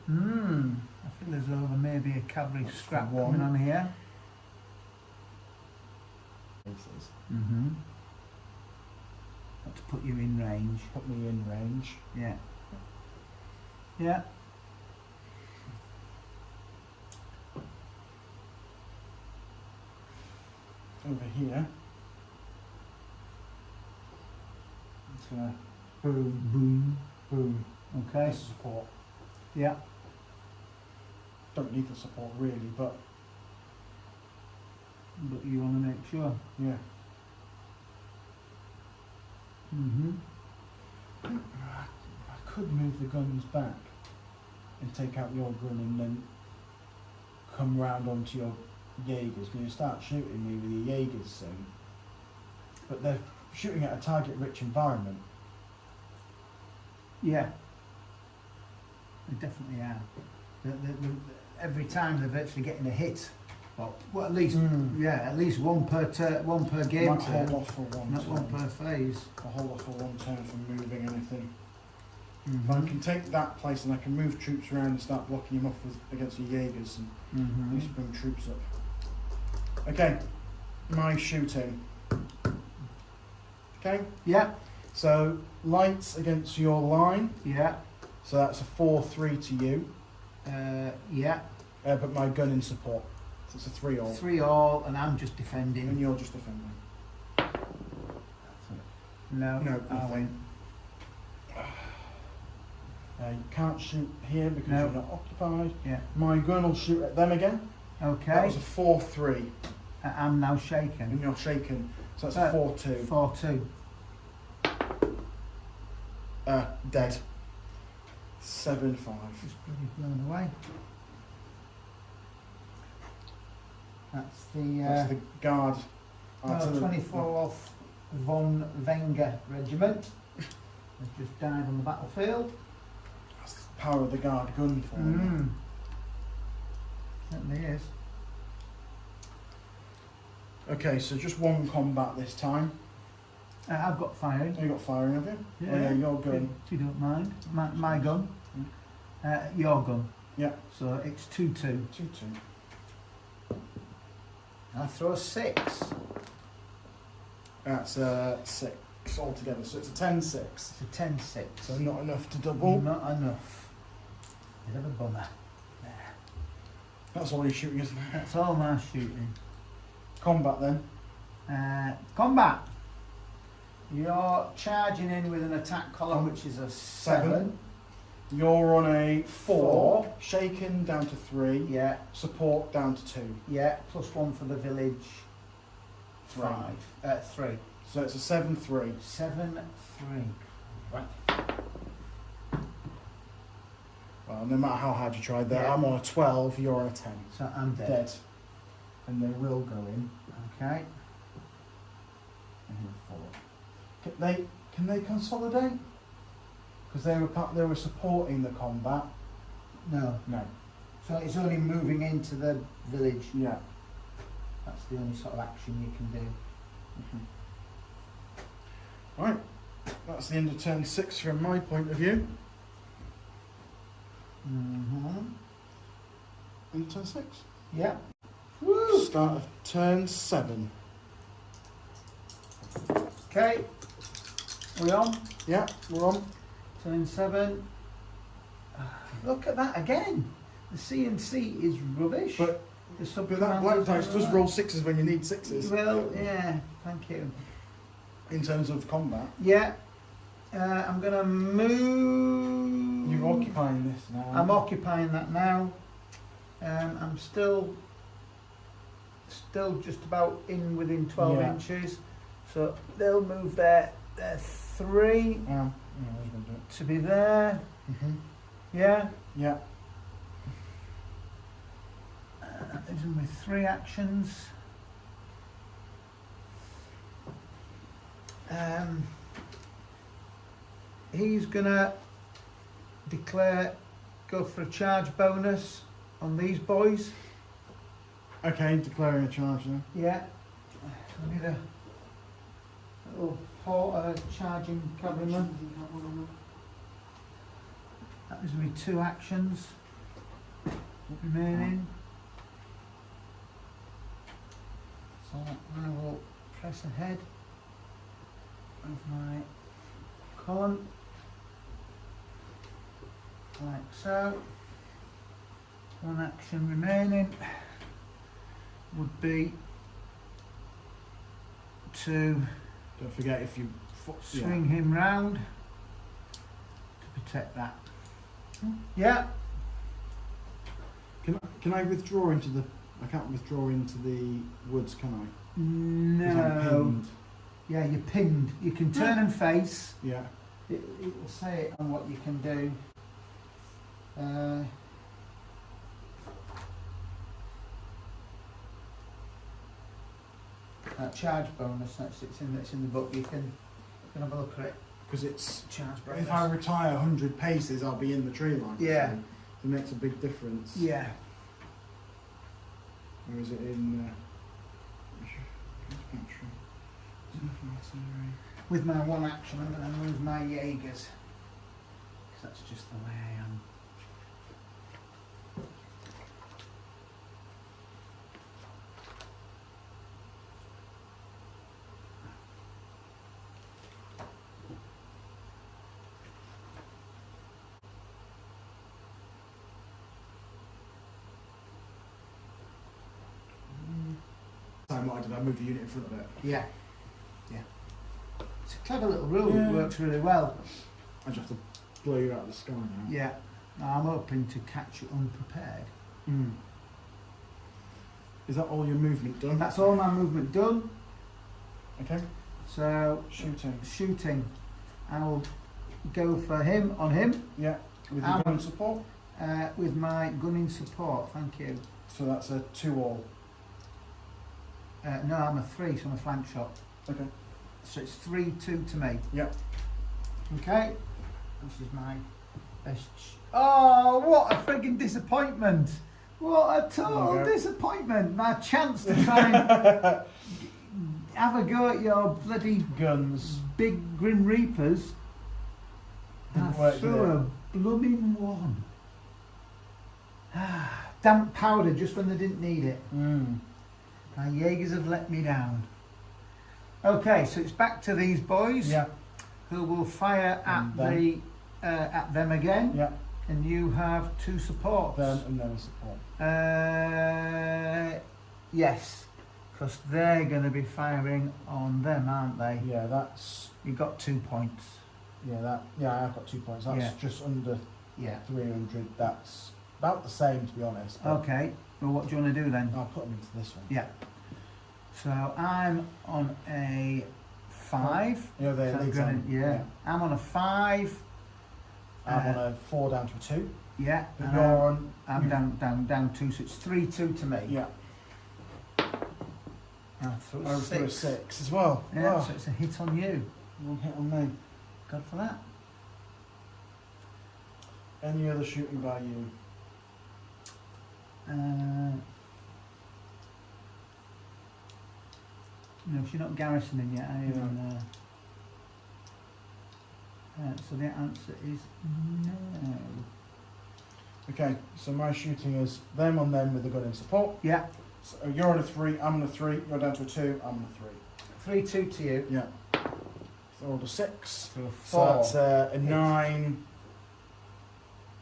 I feel as though there may be a cavalry That's scrap for 1. coming on here. Paces. Not to put you in range. Put me in range. Yeah. Yeah. Over here. It's going to boom, boom, boom. Okay. This is support. Yeah. Don't need the support really, but But you want to make sure. yeah. I could move the guns back and take out your gun and then come round onto your Jaegers. Because you start shooting me with your Jaegers soon. But they're shooting at a target-rich environment. Yeah. They definitely are. Every time they're virtually getting a hit. Well, at least at least one per game Might turn. hold off for one Not turn. one per phase. I'll hold off for one turn from moving anything. If Mm-hmm. I can take that place and I can move troops around and start blocking him off against the Jaegers and at least bring troops up. Okay, my shooting. Okay, Yeah. so lights against your line, Yeah. so that's a 4-3 to you, Yeah. but my gun in support, so it's a 3-all, 3 all, and I'm just and defending. you're just defending. No. No, I nothing. win. You can't shoot here because No. you're not occupied. Yeah. My gun will shoot at them again. That Okay. was a 4-3, I'm now and shaken. you're shaken, so that's So- a 4-2. 4-2. Dead. 7-5. Just bloody blown away. That's the. That's the guard 24th von Wenger Regiment has just died on the battlefield. That's the power of the guard gun for me. Certainly is. Okay, so just one combat this time. I've got firing. You got firing, have you? Yeah, Oh, yeah, your gun. If you don't mind. My gun. Your gun. Yeah. So it's 2-2. 2-2. I throw a 6. That's 6 altogether, so it's a 10-6. It's a 10-6. So not enough to double. Not enough. Bit of a bummer. There. That's all you're shooting, isn't it? That's all my shooting. Combat then. Combat. You're charging in with an attack column which is a 7. You're on a 4. Shaken down to 3. Yeah. Support down to 2. Yeah. +1 for the village. 3. 3. So it's a 7-3. 7-3. Right. Well, no matter how hard you tried there, Yeah. I'm on a 12, you're on a 10. So I'm dead. Dead. And they will go in. Okay. And he'll fall. Can they consolidate? Because they were supporting the combat. No. No. So it's only moving into the village. Yeah. That's the only sort of action you can do. Right. That's the end of turn 6 from my point of view. And turn 6. Yeah. Woo! Start of turn 7. Okay. We on? Yeah, we're on. Turn 7. Look at that again. The C&C is rubbish. But the that black dice does roll 6s when you need 6s. Well, yeah. Thank you. In terms of combat. Yeah. I'm going to move. You're occupying this now. I'm occupying that now. I'm still just about in within 12 inches. So they'll move there. They're 3 Yeah, I was going to do it. to be there. Yeah. Yeah. That leaves them with 3 actions. He's gonna go for a charge bonus on these boys. Okay, declaring a charge then. Yeah. I need a little charging cavalryman. That gives me 2 actions remaining. So I will press ahead of my column, like so. 1 action remaining would be to Don't forget if you swing him round to protect that. Yeah. Can I withdraw into the? I can't withdraw into the woods, can I? 'Cause I'm No. pinned. Yeah, you're pinned. You can turn and face. Yeah. It will say it on what you can do. Charge bonus. It's in the book. You can have a look at it. Because it's. Charge bonus. If I retire 100 paces, I'll be in the tree line. Yeah. So it makes a big difference. Yeah. Or is it in? With my 1 action, I'm going to move my Jaegers. 'Cause that's just the way I am. Time what I did, I moved the unit in front of it. Yeah. Yeah. It's a clever little rule. Yeah. It works really well. I just have to blow you out of the sky now. Yeah. I'm hoping to catch you unprepared. Is that all your movement done? That's all my movement done. Okay. So shooting. I'll go for him on him. Yeah. With your gun support. With my gun in support. Thank you. So that's a 2-all. No, I'm a 3, so I'm a flank shot. Okay. So it's 3-2 to me. Yeah. Okay. This is my best. Oh, what a frigging disappointment! What a total disappointment! My chance to try and have a go at your bloody Guns. big Grim Reapers. Didn't I work, threw did it? a blooming one. Damp powder just when they didn't need it. My Jaegers have let me down. Okay, so it's back to these boys. Yeah. Who will fire And at them again. Yeah. And you have 2 supports. Them and then a support. Yes, because they're going to be firing on them, aren't they? Yeah, that's. You got 2 points. Yeah, I've got 2 points. That's Yeah. just under Yeah. 300. That's about the same, to be honest. but Okay. Well, what do you want to do then? I'll put them into this one. Yeah. So I'm on a 5. Yeah, So they're I'm leads gonna- on. yeah. I'm on a 5. I'm on a 4 down to a 2. Yeah. But and you're on. I'm down 2, so it's 3-2 to me. Yeah. I threw I a was through a 6. 6 as well. Yeah, Wow. so it's a hit on you. One hit on me. God for that. Any other shooting by you? No, she's not garrisoning yet, are you? No. So the answer is no. Okay, so my shooting is them on them with the gun in support. Yeah, So you're on a 3, I'm on a 3, you're down to a 2, I'm on a 3. 3-2 to you. Yeah. So rolled a 6. So a So 4. that's a 9.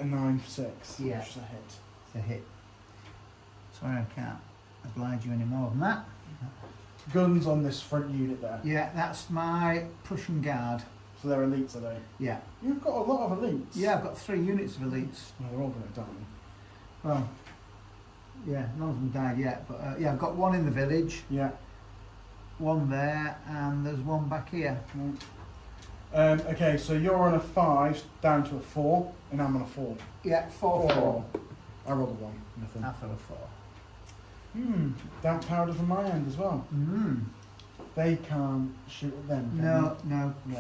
A 9 for 6. Yeah. Which is a hit. It's a hit. Sorry, I can't oblige you any more than that. Guns on this front unit there. Yeah, that's my Prussian Guard. So they're elites, are they? Yeah. You've got a lot of elites. Yeah, I've got 3 units of elites. Well, they're all going to die. Well, yeah, none of them died yet, but yeah, I've got 1 in the village, Yeah. 1 there, and there's 1 back here. Okay, so you're on a 5 down to a 4, and I'm on a 4. Yeah, 4-4. I rolled a 1. Nothing. I threw a 4. Damp powder from my end as well. They can't shoot at them. Can No. No. You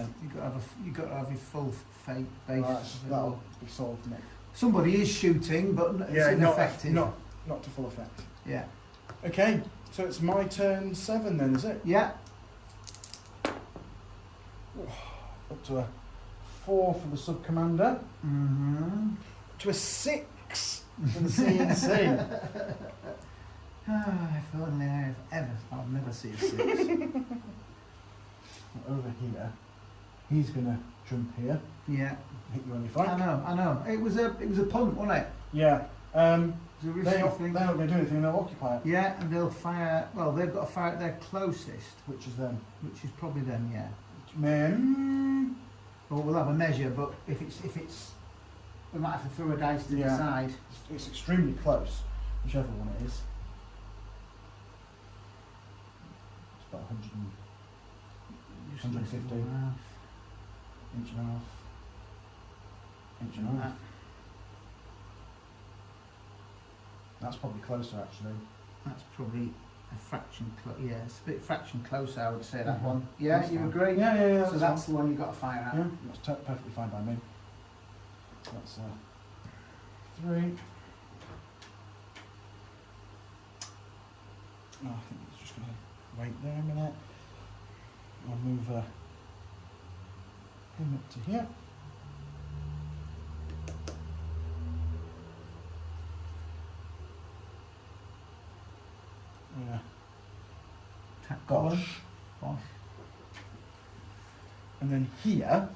got to have your full fate base. Well, that'll be solved next. Somebody is shooting, but it's ineffective. Not to full effect. Yeah. Okay, so it's my turn 7 then, is it? Yeah. Up to a 4 for the sub commander. To a 6 for the CNC. If only I'll never see a 6. Over here, he's gonna jump here, Yeah. hit you on your I flank. know. It was a punt, wasn't it? Yeah. It was a They're risky not thing. going to do anything. They'll occupy it. Yeah, and they'll fire. Well, they've got to fire at their closest, Which is them. which is probably them. Yeah. Man. Well, we'll have a measure, but if it's, we might have to throw a dice to Yeah. decide. It's extremely close, whichever one it is. It's about 100 and 150. Inch and a half. Inch and a half. That's probably closer actually. That's probably a fraction close. Yeah, it's a bit fraction closer, I would say, that Mhm. one. Yeah, That's you fine. agree? Yeah. So that's the one you've got to fire at. Yeah, that's perfectly fine by me. That's 3. Oh, I think it's just going to wait there a minute. I'll move him up to here. Yeah. Gosh. And then here,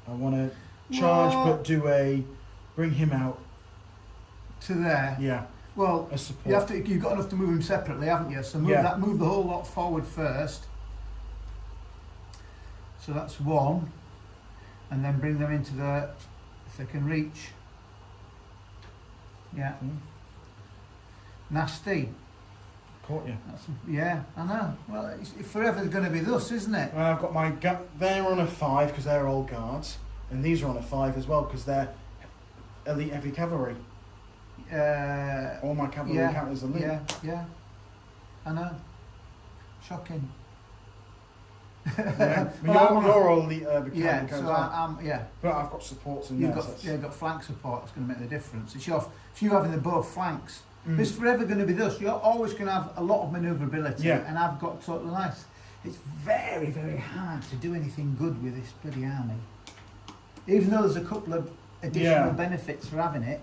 I want to charge, but bring him out. To there. Yeah, Well, as support. you've got enough to move him separately, haven't you? So move the whole lot forward first. So that's 1, and then bring them into if they can reach. Yeah. Nasty. Caught you. Yeah, I know. Well, it's forever going to be thus, isn't it? And I've got my they're on a 5 because they're old guards, and these are on a 5 as well because they're elite heavy cavalry. All my cavalry count as elite. Yeah. I know. Shocking. Yeah. Well, You're all the yeah, mechanic. so I'm, yeah. But I've got supports in You've there. got, so you've got flank support that's going to make the difference. It's you having the both flanks. Mm. It's forever going to be this. You're always going to have a lot of manoeuvrability, Yeah. and I've got total nice. It's very, very hard to do anything good with this bloody army. Even though there's a couple of additional benefits for having it,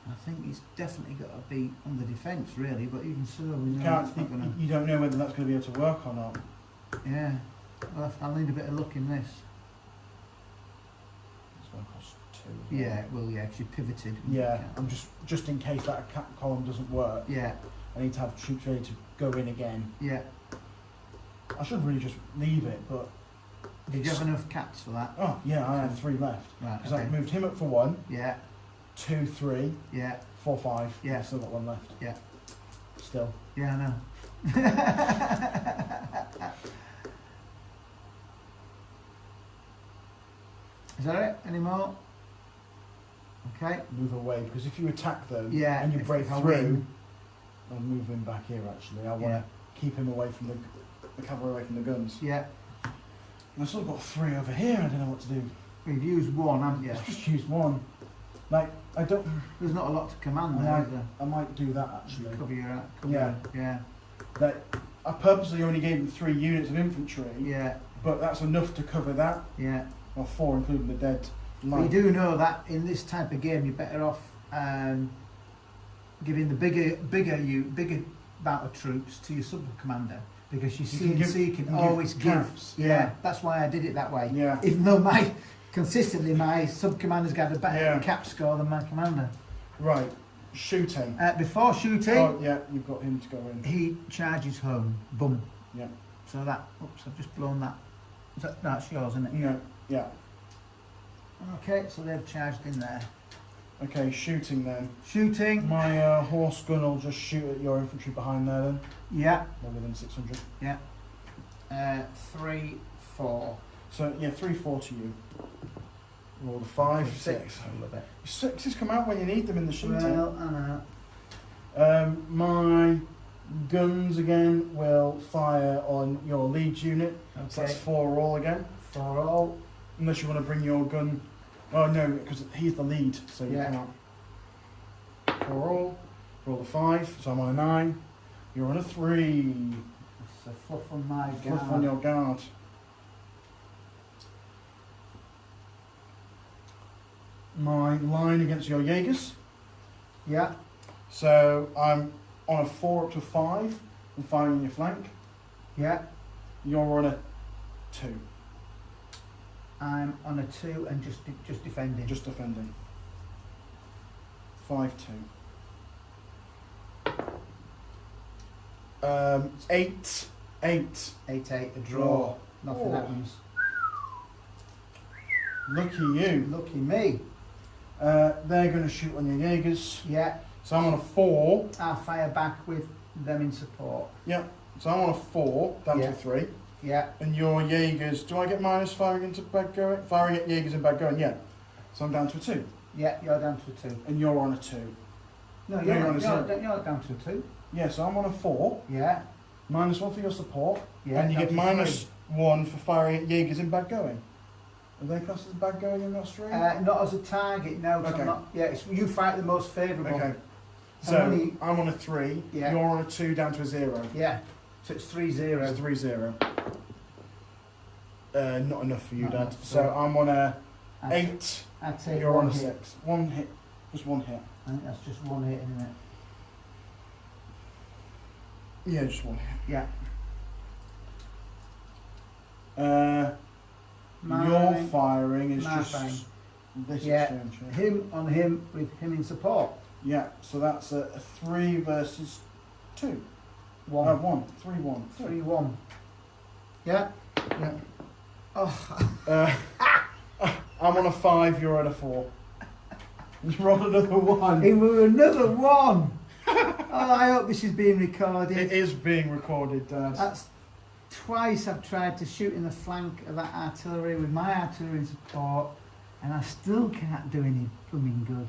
I think it's definitely got to be on the defence, really. But even so, we know it's not going to. You don't know whether that's going to be able to work or not. Yeah, well, I'll need a bit of luck in this. It's going to cost 2. As well. Yeah, well, yeah, because you pivoted. Yeah, I'm just in case that column doesn't work. Yeah, I need to have troops ready to go in again. yeah. I should really just leave it, but Did you have enough cats for that? oh yeah, I have 3 left Right. because Okay. I moved him up for 1, Yeah, 2, 3, yeah, 4, 5. Yeah. I've still got 1 left. Yeah. Still. yeah. I know. Is that it? Any more? Okay. Move away because if you attack them Yeah, and you if break I through, win. I'll move him back here. Actually, I want to Yeah. keep him away from the cavalry away from the guns. Yeah. And I've still got 3 over here. I don't know what to do. We've used one, haven't you? Let's just use 1. Like I don't. There's not a lot to command I there, might, is there? I might do that actually. Cover your. Yeah. Yeah. Like I purposely only gave him 3 units of infantry, Yeah. but that's enough to cover that. Yeah. Or 4, including the dead. We do know that in this type of game, you're better off giving the bigger amount of troops to your sub commander because your CNC can always give. camps. Yeah, that's why I did it that way. Yeah. Even though consistently my sub commander's got a better cap score than my commander. Right. Shooting. Before shooting, Oh yeah, you've got him to go in. he charges home. Boom. Yeah. So that. Oops, I've just blown that. That's yours, isn't it? Yeah. Yeah. Okay, so they've charged in there. Okay, shooting then. Shooting. My horse gun will just shoot at your infantry behind there then. Yeah. They're within 600. Yeah. 3, 4. So yeah, 3, 4 to you. Roll the 5, 6. A little bit. 6s come out when you need them in the shooting. Well, I know. My guns again will fire on your lead unit. Okay. So that's 4 all again. 4 all. Unless you want to bring your gun. Oh no, because he's the lead, so you Yeah. can't. 4 all. Roll the 5, so I'm on a 9. You're on a 3. It's a fluff on my guard. Fluff on your guard. My line against your Jaegers. Yeah. So I'm on a 4 up to 5 and firing in your flank. Yeah. You're on a 2, I'm on a 2 and just defending. just defending. 5, 2. 8, 8. 8, a draw. Nothing Oh. happens. Lucky you. Lucky me. They're going to shoot on your Jaegers. Yeah. So I'm on a 4. I'll fire back with them in support. Yep. So I'm on a 4 down Yeah. to 3. Yeah. And your Jaegers, do I get minus firing into bad going? Firing at Jaegers in bad going, yeah. So I'm down to a 2. Yeah, you're down to a 2. And you're on a 2. No, you're you're on a zero. down to a 2. Yeah, so I'm on a 4. Yeah. Minus 1 for your support. Yeah. And you down get to minus 1 for firing at Jaegers in bad going. Are they classed as bad going in Australia? 3. Not as a target, no. 'Cause Okay. I'm not, yeah, it's, you fight the most favourable. Okay. I'm So only- I'm on a 3. Yeah. You're on a 2 down to a 0. Yeah. So it's 3-0. It's 3-0. Not enough for you, Not Dad. enough, So I'm on a I- 8. I take You're on one a hit. 6. 1 hit. Just 1 hit. I think that's just one hit, isn't it? Yeah, just 1 hit. Yeah. Your firing is my just firing. this Yeah. exchange. Yeah. Him on him with him in support. Yeah, so that's a 3 versus 2. 1. 1. 3-1. 3-1. Yeah. Yeah. Oh. I'm on a 5, you're on a 4. You're on another 1. It was another one. Oh, I hope this is being recorded. It is being recorded, Dad. That's twice I've tried to shoot in the flank of that artillery with my artillery in support, and I still can't do any blooming good.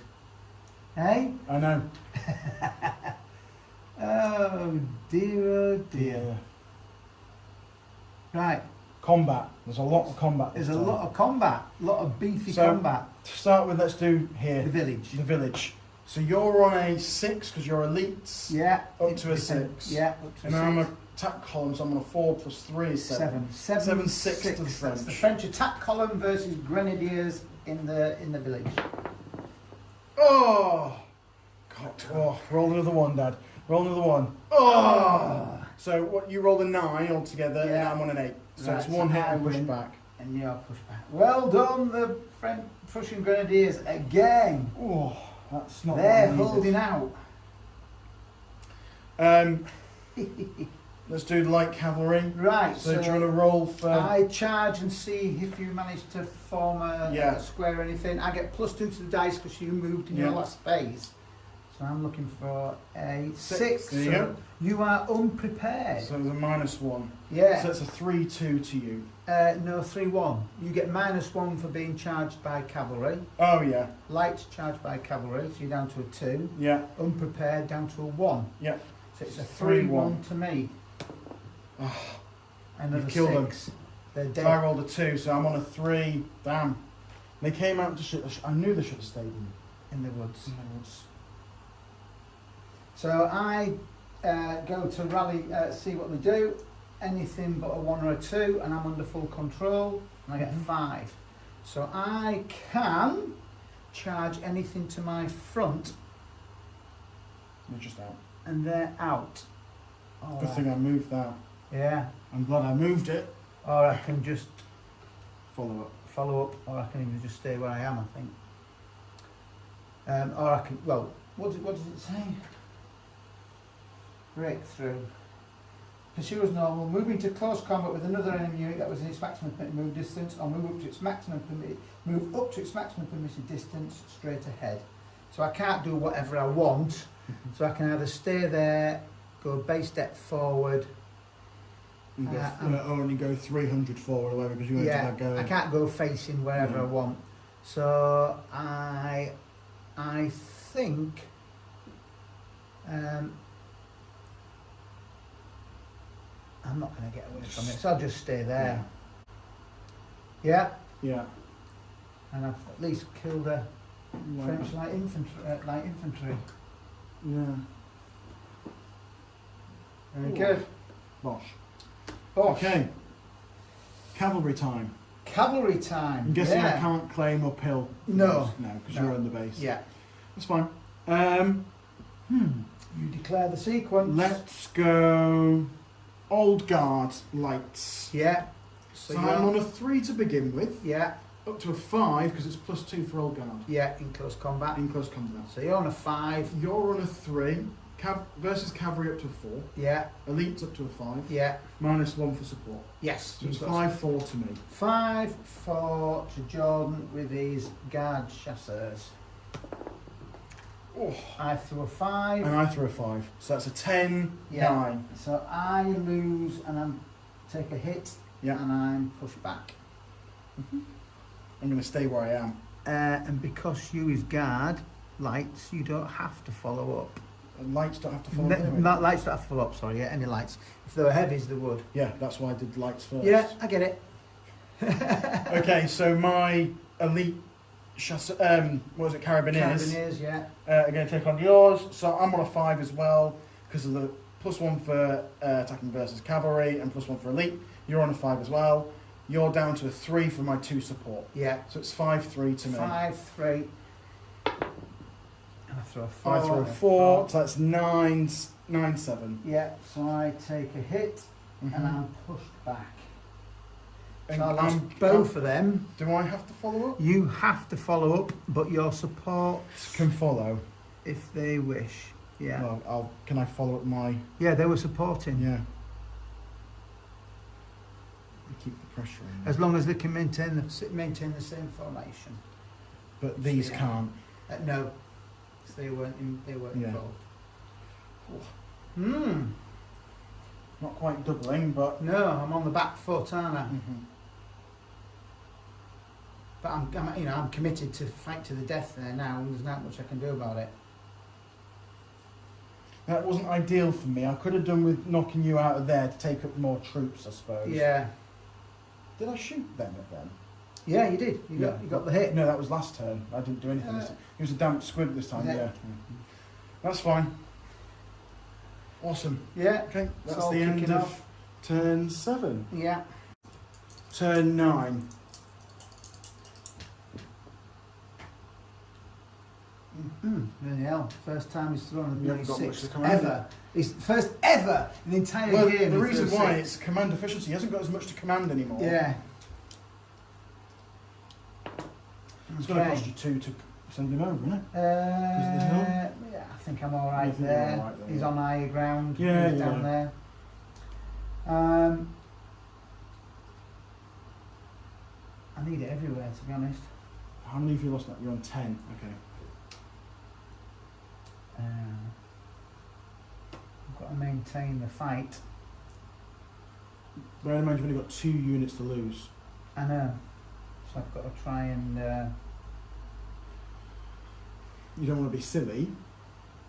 Hey? I know. Oh dear, oh dear. Right. Combat. There's a lot of combat. There's a lot of combat, a lot of beefy combat. To start with, let's do here. The village. The village. So you're on a 6 because you're elites. Yeah. Up to a 6. Yeah, up to a 6. And I'm a attack column, so I'm on a 4 plus 3 is 7. 7, 6 to the French. That's the French attack column versus grenadiers in the village. Oh! God. Oh, roll another one, Dad. Roll another one. Oh! So what? You rolled a 9 altogether, and I'm on an 8. So it's one hit and push back. And you're pushed back. Well done, the Prussian Grenadiers again. Oh, that's not. They're holding out. Let's do light cavalry. Right. So do you want to roll for? I charge and see if you manage to form a square or anything. I get +2 to the dice because you moved in your last phase. So I'm looking for a 6. There you go. You are unprepared. So there's a -1. Yeah. So it's a 3-2 to you. No, 3-1. You get -1 for being charged by cavalry. Oh yeah. Light charged by cavalry, so you're down to a 2. Yeah. Unprepared down to a 1. Yeah. So it's a 3-1 to me. Oh, Another you've killed 6. They're dead. So I rolled a 2, so I'm on a 3. Damn. They came out to shit. I knew they should have stayed in the woods. in the woods. So I go to rally, see what they do. Anything but a 1 or a 2, and I'm under full control, and I get 5. So I can charge anything to my front, They're just out. and they're out. Good thing I moved that. Yeah. I'm glad I moved it. Or I can just Follow follow up, or I can even just stay where I am, I think. Or I can, well, what does it say? Breakthrough. Pursue as normal, move into close combat with another enemy unit that was in its maximum permitted move distance, or move up to its maximum permitted distance straight ahead. So I can't do whatever I want, so I can either stay there, go a base step forward. Only go 300 forward or whatever because you went to that going. I can't go facing wherever I want. So I think I'm not going to get away from it, so I'll just stay there. Yeah. Yeah. And I've at least killed a French light infantry. Yeah. Very good. Bosh. Bosh. Okay. Cavalry time. Cavalry time. I'm guessing I can't claim uphill. No. No, because you're on the base. Yeah. That's fine. You declare the sequence. Let's go Old Guard lights. Yeah. So I'm on a 3 to begin with. Yeah. Up to a 5 because it's +2 for Old Guard. Yeah, in close combat. In close combat. So you're on a 5. You're on a 3. Versus cavalry up to a 4. Yeah. Elites up to a 5. Yeah. -1 for support. Yes. So it's 5-4 to me. 5-4 to Jordan with his guard chasseurs. Oh. I threw a 5. And I threw a 5. So that's a 10, 9. So I lose and I take a hit and I'm pushed back. I'm going to stay where I am. And because you is guard lights, you don't have to follow up. And lights don't have to follow anyway. Lights don't have to follow up, sorry, any lights. If they were heavies, they would. Yeah, that's why I did lights first. Yeah, I get it. Okay, so my elite Carabiniers. Yeah. Are going to take on yours. So I'm on a 5 as well because of the +1 for attacking versus cavalry and +1 for elite. You're on a 5 as well. You're down to a 3 for my 2 support. Yeah. So it's 5-3 to me. 5-3. And I throw a 4. I throw a 4, so that's 9-7. Yeah, so I take a hit and I'm pushed back. And so I lost both of them. Do I have to follow up? You have to follow up, but your support Can follow. if they wish. Yeah. Well, can I follow up my... Yeah, they were supporting. Yeah. Keep the pressure on. As long as they can maintain the same formation. But these can't. No, because they weren't involved. Not quite doubling, but... No, I'm on the back foot, aren't I? But I'm committed to fight to the death there now, and there's not much I can do about it. That wasn't ideal for me. I could have done with knocking you out of there to take up more troops, I suppose. Yeah. Did I shoot them at them? Yeah, you did. You got the hit. No, that was last turn. I didn't do anything this time. It was a damp squib this time, Yeah. yeah. That's fine. Awesome. Yeah. Okay, It's that's all the end kicking of off. turn 7. Yeah. Turn 9. Bloody hell. First time he's thrown a You bloody haven't got much 6 to command. ever. It's first ever in the entire Well, game. the he reason threw a why 6. it's command efficiency. He hasn't got as much to command anymore. Yeah. It's going to cost you 2 to send him over, isn't it? Yeah, I think I'm alright You think you're there. all right there, He's yeah. on higher ground. Yeah, He's yeah. down there. I need it everywhere, to be honest. How many have you lost now? You're on 10. Okay. I've got to maintain the fight. Bear in mind you've only got 2 units to lose. I know. So I've got to try and... You don't want to be silly.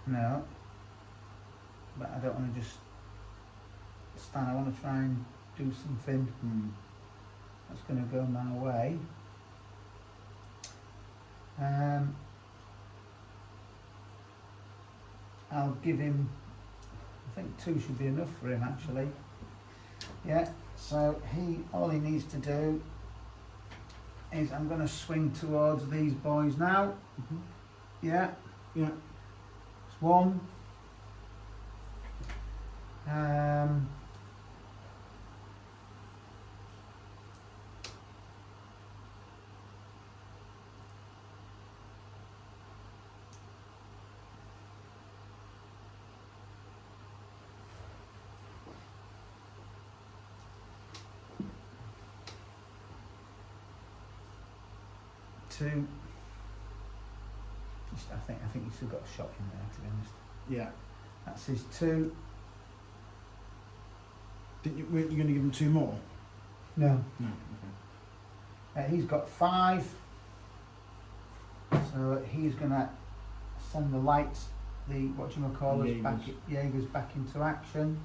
no. But I don't want to just stand. I want to try and do something that's going to go my way. I'll give him, I think 2 should be enough for him actually. Yeah, so all he needs to do is I'm going to swing towards these boys now. Yeah. Yeah. It's 1. Two. I think he's still got a shot in there, to be honest. Yeah. That's his 2. Weren't you going to give him 2 more? No. No. Okay. He's got 5. So he's going to send the lights, the Jaegers back into action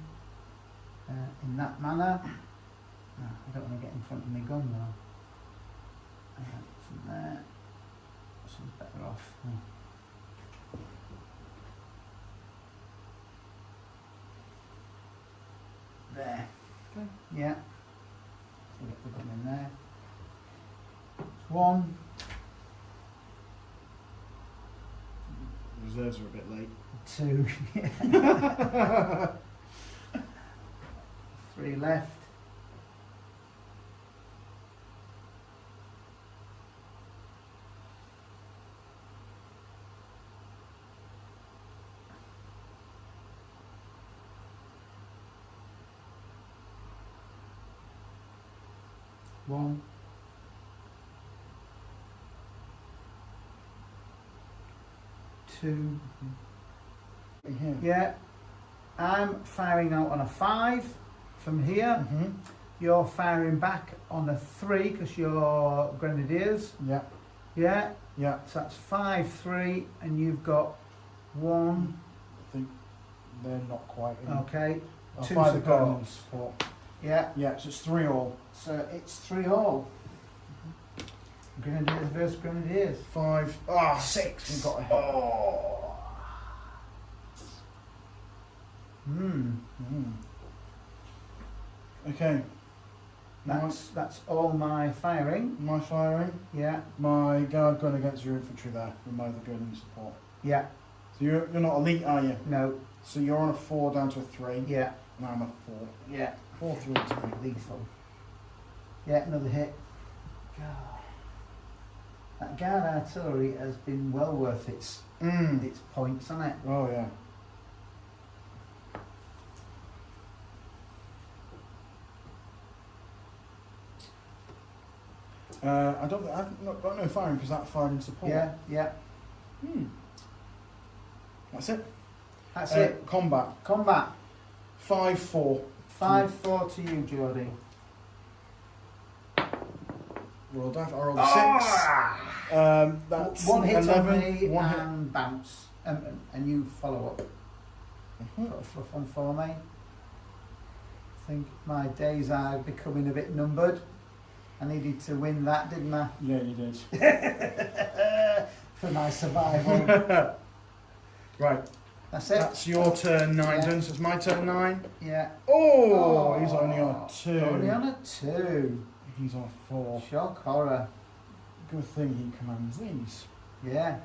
in that manner. No, I don't want to get in front of my gun though. From there, seems better off. There. Okay. Yeah. So get the gun in there. It's 1. Reserves are a bit late. 2. Yeah. 3 left. One. 2. Here. Yeah. I'm firing out on a 5 from here. Mm-hmm. You're firing back on a 3 because you're grenadiers. Yeah. Yeah. Yeah. So that's 5, 3, and you've got 1. I think they're not quite in. Okay. 2 5 supports. support. Yeah. Yeah, so it's 3 all. So it's 3 all. Grenadiers versus grenadiers. 5. 6. You've got a hit. Oh. Okay. That's all my firing. My firing. Yeah. My guard gun against your infantry there with my other gun in support. Yeah. So you're not elite, are you? No. So you're on a 4 down to a 3. Yeah. And I'm a 4. Yeah. 4 3 to me. Lethal. Yeah, another hit. God. That guard artillery has been well worth its points, hasn't it? Oh yeah. I've not got no firing because that fired in support. Yeah, yeah. That's it. That's it. Combat. Combat. 5-4. 5-4 to you, Geordie. Roll dice. I rolled a 6. That's 1 hit 11. on me 1 hit. and bounce. And you follow up. Put a fluff on for me. I think my days are becoming a bit numbered. I needed to win that, didn't I? Yeah, you did. For my survival. Right. That's it. That's your turn 9, Yeah. then, so it's my turn 9. Yeah. Oh, he's only on a 2. Only on a 2. He's on a 4. Shock horror. Good thing he commands these. Yeah.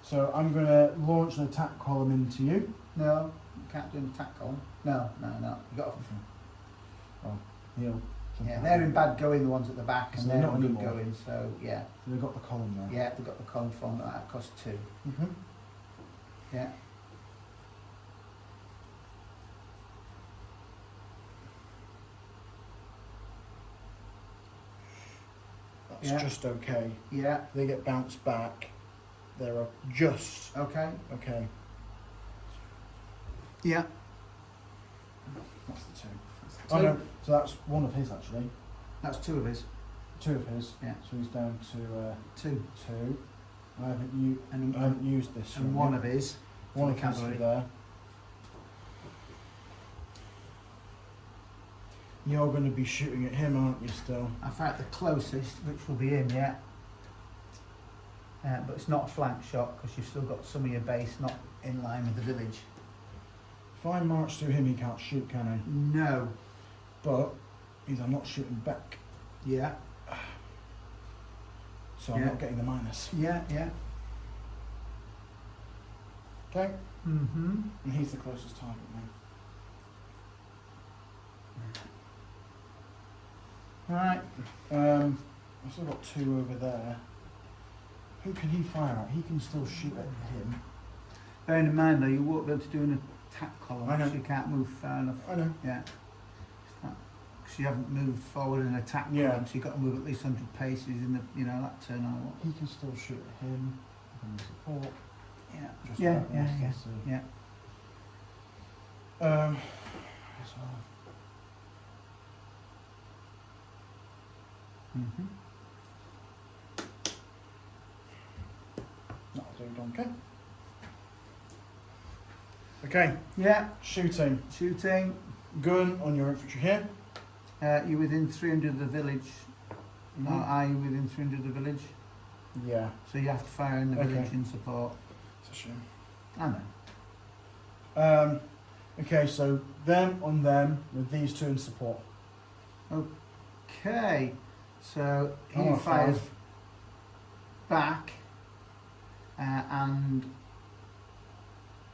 So I'm going to launch an attack column into you. No, you can't do an attack column. No. You got to. Oh, heal. Yeah, they're in bad going, the ones at the back, So and they're they're not in good anymore. going, so yeah. So they've got the column there. Yeah, they've got the column form that costs 2. Mm-hmm. Yeah. That's Yeah. just okay. Yeah. They get bounced back. They're just Okay. okay. Yeah. That's the 2. That's the Oh 2. no, so that's one of his actually. That's 2 of his. 2 of his. Yeah. So he's down to 2. 2. I haven't And used this. and one of his. One for the of his cavalry. there. You're going to be shooting at him, aren't you? Still. I fight the closest, which will be him, yeah. But it's not a flank shot because you've still got some of your base not in line with the village. If I march through him, he can't shoot, can he? No. But he's I'm not shooting back, Yeah. so I'm Yeah. not getting the minus. Yeah. Okay. Mm-hmm. And he's the closest target now. Right. I've still got 2 over there. Who can he fire at? He can still shoot at him. Bearing in mind though, you won't be able to do an attack column I know. because you can't move far enough. I know. Yeah. Because you haven't moved forward in an attack Yeah. column, so you've got to move at least 100 paces in the, that turn or what. He can still shoot at him. And support. Yeah. Just Yeah. about Yeah. there, so. Yeah. As well. Mm-hmm. That'll do, donkey. Okay, Yeah. shooting. Shooting. Gun on your infantry here. You're within 300 of the village. Mhm. Or are you within 300 of the village? Yeah, So you have to fire in the Okay. village in support. it's a shame. I know. Okay, so them on them with these 2 in support. Okay. So he I'm on a fires 5. back, and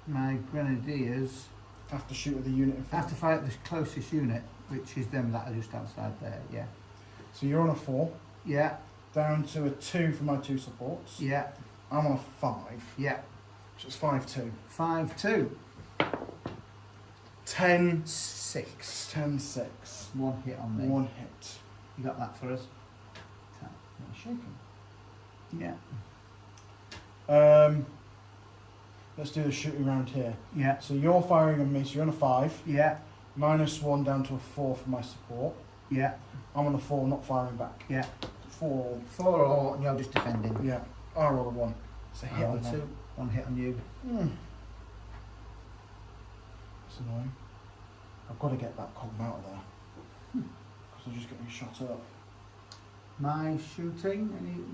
my grenadiers Have to shoot at the unit in have front. to fight the closest unit, which is them that are just outside there. Yeah. So you're on a 4, Yeah. down to a 2 for my 2 supports. Yeah. I'm on a 5, Yeah. which is 5-2. 5-2. 10, 6. 10-6. 1 hit on me. 1 hit. You got that for us? Not shaking. Yeah. Let's do the shooting round here. Yeah. So you're firing on me, so you're on a 5. Yeah. -1 down to a 4 for my support. Yeah. I'm on a 4, not firing back. Yeah. 4. 4 all, and you're just defending. Yeah. I roll a 1. It's a hit on 2. them. 1 hit on you. That's annoying. I've got to get that column out of there. Because they're just getting shot up. My shooting.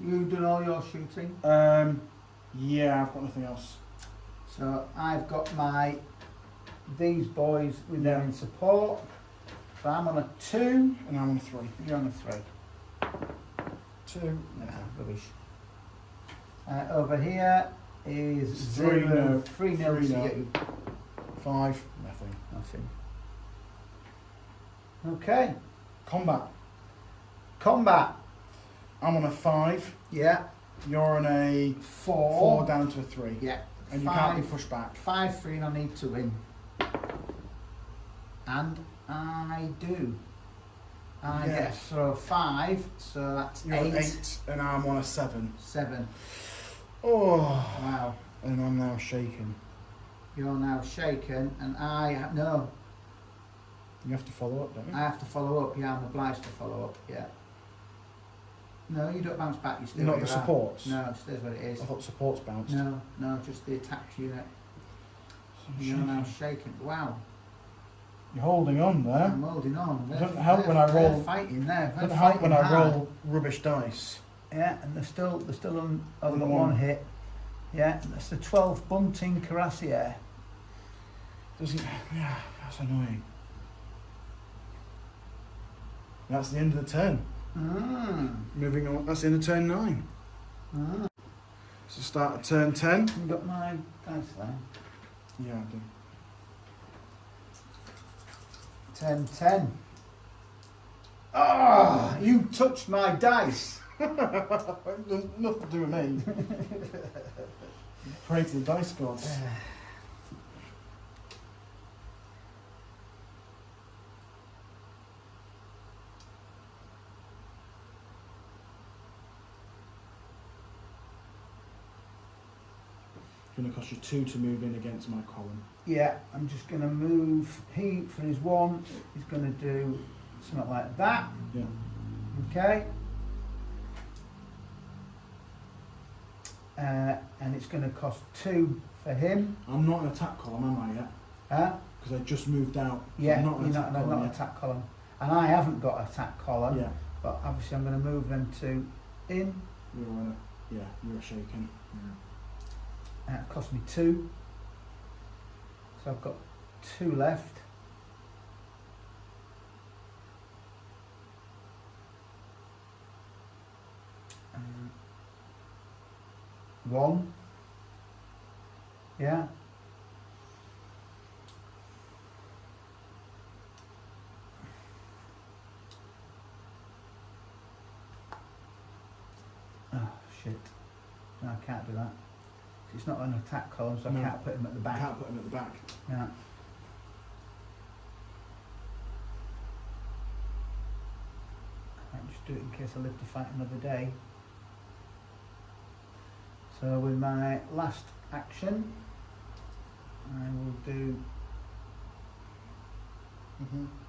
You done all your shooting? Yeah, I've got nothing else. So I've got these boys with them Yeah. in support. So I'm on a 2. And I'm on a 3. You're on a 3. 2. Nah, rubbish. Over here is 3 no. 3-0 3 to no. you. 5. Nothing. Nothing. Okay. Combat. Combat. I'm on a 5. Yeah. You're on a 4 down to a 3. Yeah. And you can't be pushed back. 5-3 and I need to win. And I do. I get a Yes. throw 5, so that's You're on 8. 8 and I'm on a 7. 7. Oh. Wow. And I'm now shaking. You're now shaken, and no. You have to follow up, don't you? I have to follow up. Yeah, I'm obliged to follow up. Yeah. No, you don't bounce back. You stay Not where the you are. supports? No, it stays where it is. I thought supports bounced. No, just the attacked unit. So You're now shaking. Wow. You're holding on there. I'm holding on. It doesn't help when I roll. They're fighting there. Doesn't help when I roll rubbish dice. Yeah, and they're still on. Oh, they've got one. one hit. Yeah, and that's the 12th Bunting Cuirassier. Doesn't. Yeah, that's annoying. That's the end of the turn. Moving on. That's the end of turn 9. So start at turn 10. You got my dice there. Yeah, I do. Turn 10. Ah, you touched my dice. Nothing to do with me. Pray to the dice gods. It's going to cost you 2 to move in against my column. Yeah, I'm just going to move. He, for his 1, he's going to do something like that. Yeah. Okay. And it's going to cost 2 for him. I'm not an attack column, am I yet? Huh? Because I just moved out. Yeah, I'm not an attack column not yet. attack column. And I haven't got attack column. Yeah. But obviously I'm going to move them to in. You're shaking. That cost me 2. So I've got 2 left. One. Yeah. Oh shit. No, I can't do that. It's not an attack column, so No. I can't put him at the back. Can't put him at the back. Yeah. I might just do it in case I live to fight another day. So with my last action, I will do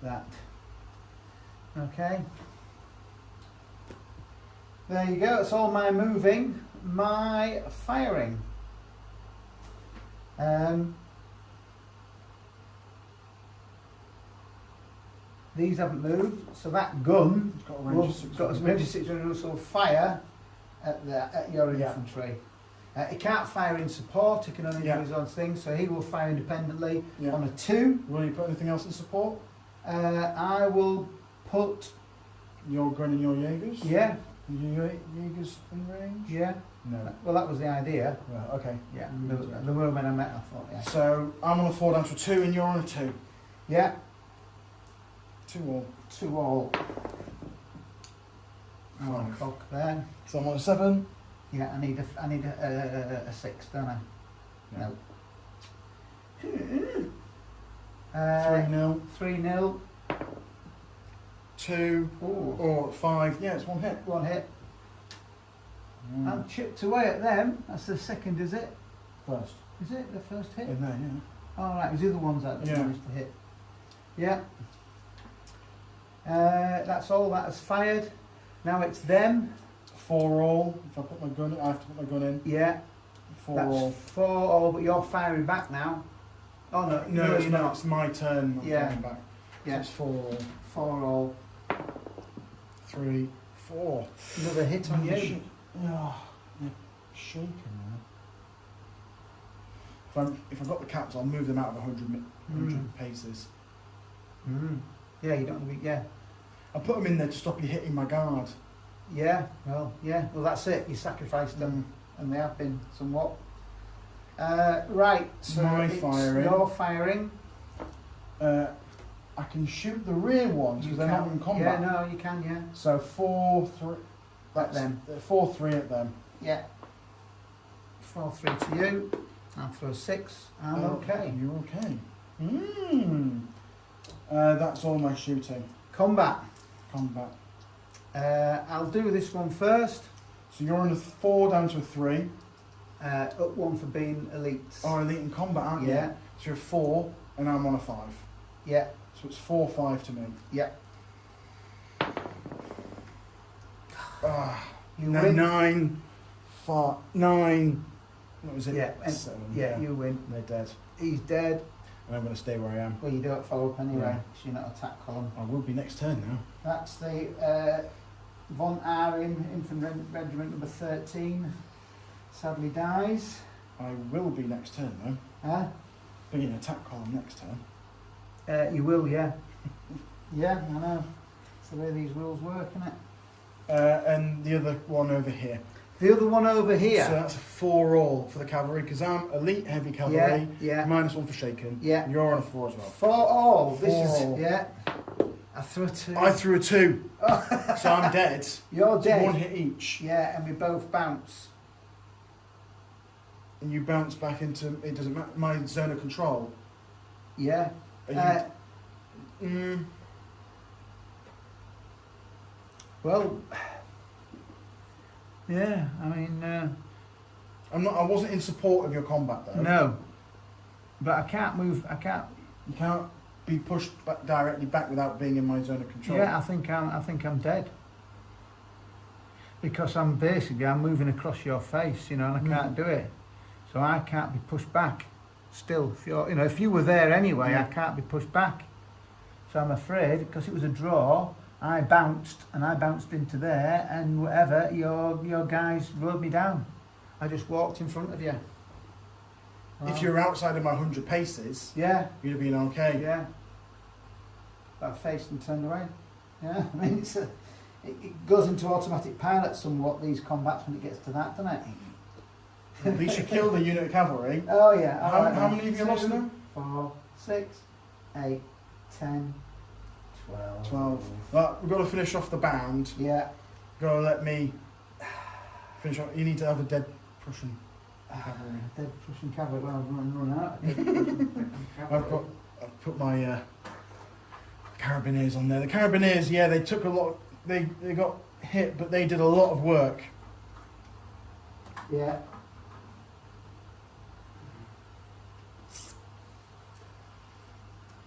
that. Okay. There you go, it's all my moving, my firing. These haven't moved, so that gun It's got a range of 600. got a range of 600, also fire at your infantry. He can't fire in support, he can only do his own thing, so he will fire independently on a 2. Will you put anything else in support? I will put... Your gun and your Jaegers? Yeah. Jaegers in range? Yeah. No. Well, that was the idea. Right, okay. Yeah. The moment I met, I thought, yeah. So I'm on a 4 down to a 2 and you're on a 2. Yeah. 2 all. 2 all. One cock there. So I'm on a 7. Yeah, I need a 6, don't I? Yeah. No. 3-0. 3-0. 2 Ooh. or 5. Yeah, it's 1 hit. 1 hit. I'm chipped away at them. That's the second, is it? First. Is it the first hit? In there, yeah. Oh, right, it was the other ones that Yeah. managed to hit. Yeah. That's all that has fired. Now it's them. 4 all. If I put my gun in, I have to put my gun in. Yeah. 4 That's all. 4 all, but you're firing back now. Oh no, No, it's you're not. not. It's my turn. I'm Yeah. firing back. So Yeah. it's 4 all. 4 all. 3, 4. Another hit on you. Oh, you're shaking now. If I've got the caps, I'll move them out of 100 paces. Yeah, you don't want to be. Yeah. I put them in there to stop you hitting my guard. Yeah. Well, yeah. Well, that's it. You sacrificed them, and they have been somewhat. Right. So My it's firing. Your firing. I can shoot the rear ones because they're not in combat. Yeah, no, you can. Yeah. So 4, 3. At them. 4, 3 at them. Yeah. 4-3 to you. I'll throw 6. I'm okay. You're okay. That's all my shooting. Combat. I'll do this one first. So you're on a 4 down to a 3. Up 1 for being elite. Oh, elite in combat, aren't you? Yeah. So you're 4 and I'm on a 5. Yeah. So it's 4-5 to me. Yeah. You No, win. 9. What was it? Yeah. 7. Yeah, you win. They're dead. He's dead. And I'm going to stay where I am. Well, you don't follow up anyway, Yeah. because you're not attack column. I will be next turn now. That's the Von Arim Infantry Regiment number 13. Sadly dies. I will be next turn though. Huh? Be in attack column next turn. You will, yeah. Yeah, I know. It's the way these rules work, isn't it? And the other one over here. The other one over here. So that's a 4 all for the cavalry because I'm elite heavy cavalry. Yeah. -1 for shaken. Yeah. You're on a 4 as well. 4 all. This 4 is all. yeah. I threw a 2. I threw a 2, so I'm dead. You're It's dead. 1 hit each, Yeah, and we both bounce. and you bounce back into it. Doesn't matter. My zone of control. Yeah. Are you, Well. Yeah. I mean. I'm not. I wasn't in support of your combat though. No. But I can't move. I can't. You can't be pushed back directly back without being in my zone of control. Yeah, I think I'm dead. Because I'm moving across your face, you know, and I can't do it. So I can't be pushed back. Still, if you were there anyway, I can't be pushed back. So I'm afraid, because it was a draw, I bounced into there, and whatever, your guys rode me down. I just walked in front of you. If you're outside of my 100 paces, Yeah, you'd have been okay. yeah. But I faced and turned away. Yeah, I mean, it goes into automatic pilot somewhat, these combats, when it gets to that, doesn't it? At least you killed a unit of cavalry. Oh yeah. How many have you lost now? 4, 6, 8, 10, 12. 12. Well, we've got to finish off the bound. Yeah. Got to let me finish off. You need to have a dead Prussian cavalry. Dead Prussian cavalry. Well, I'm running out. Dead Prussian cavalry. I've put my carabiniers on there. The carabiniers, yeah, they took a lot. They got hit, but they did a lot of work. Yeah.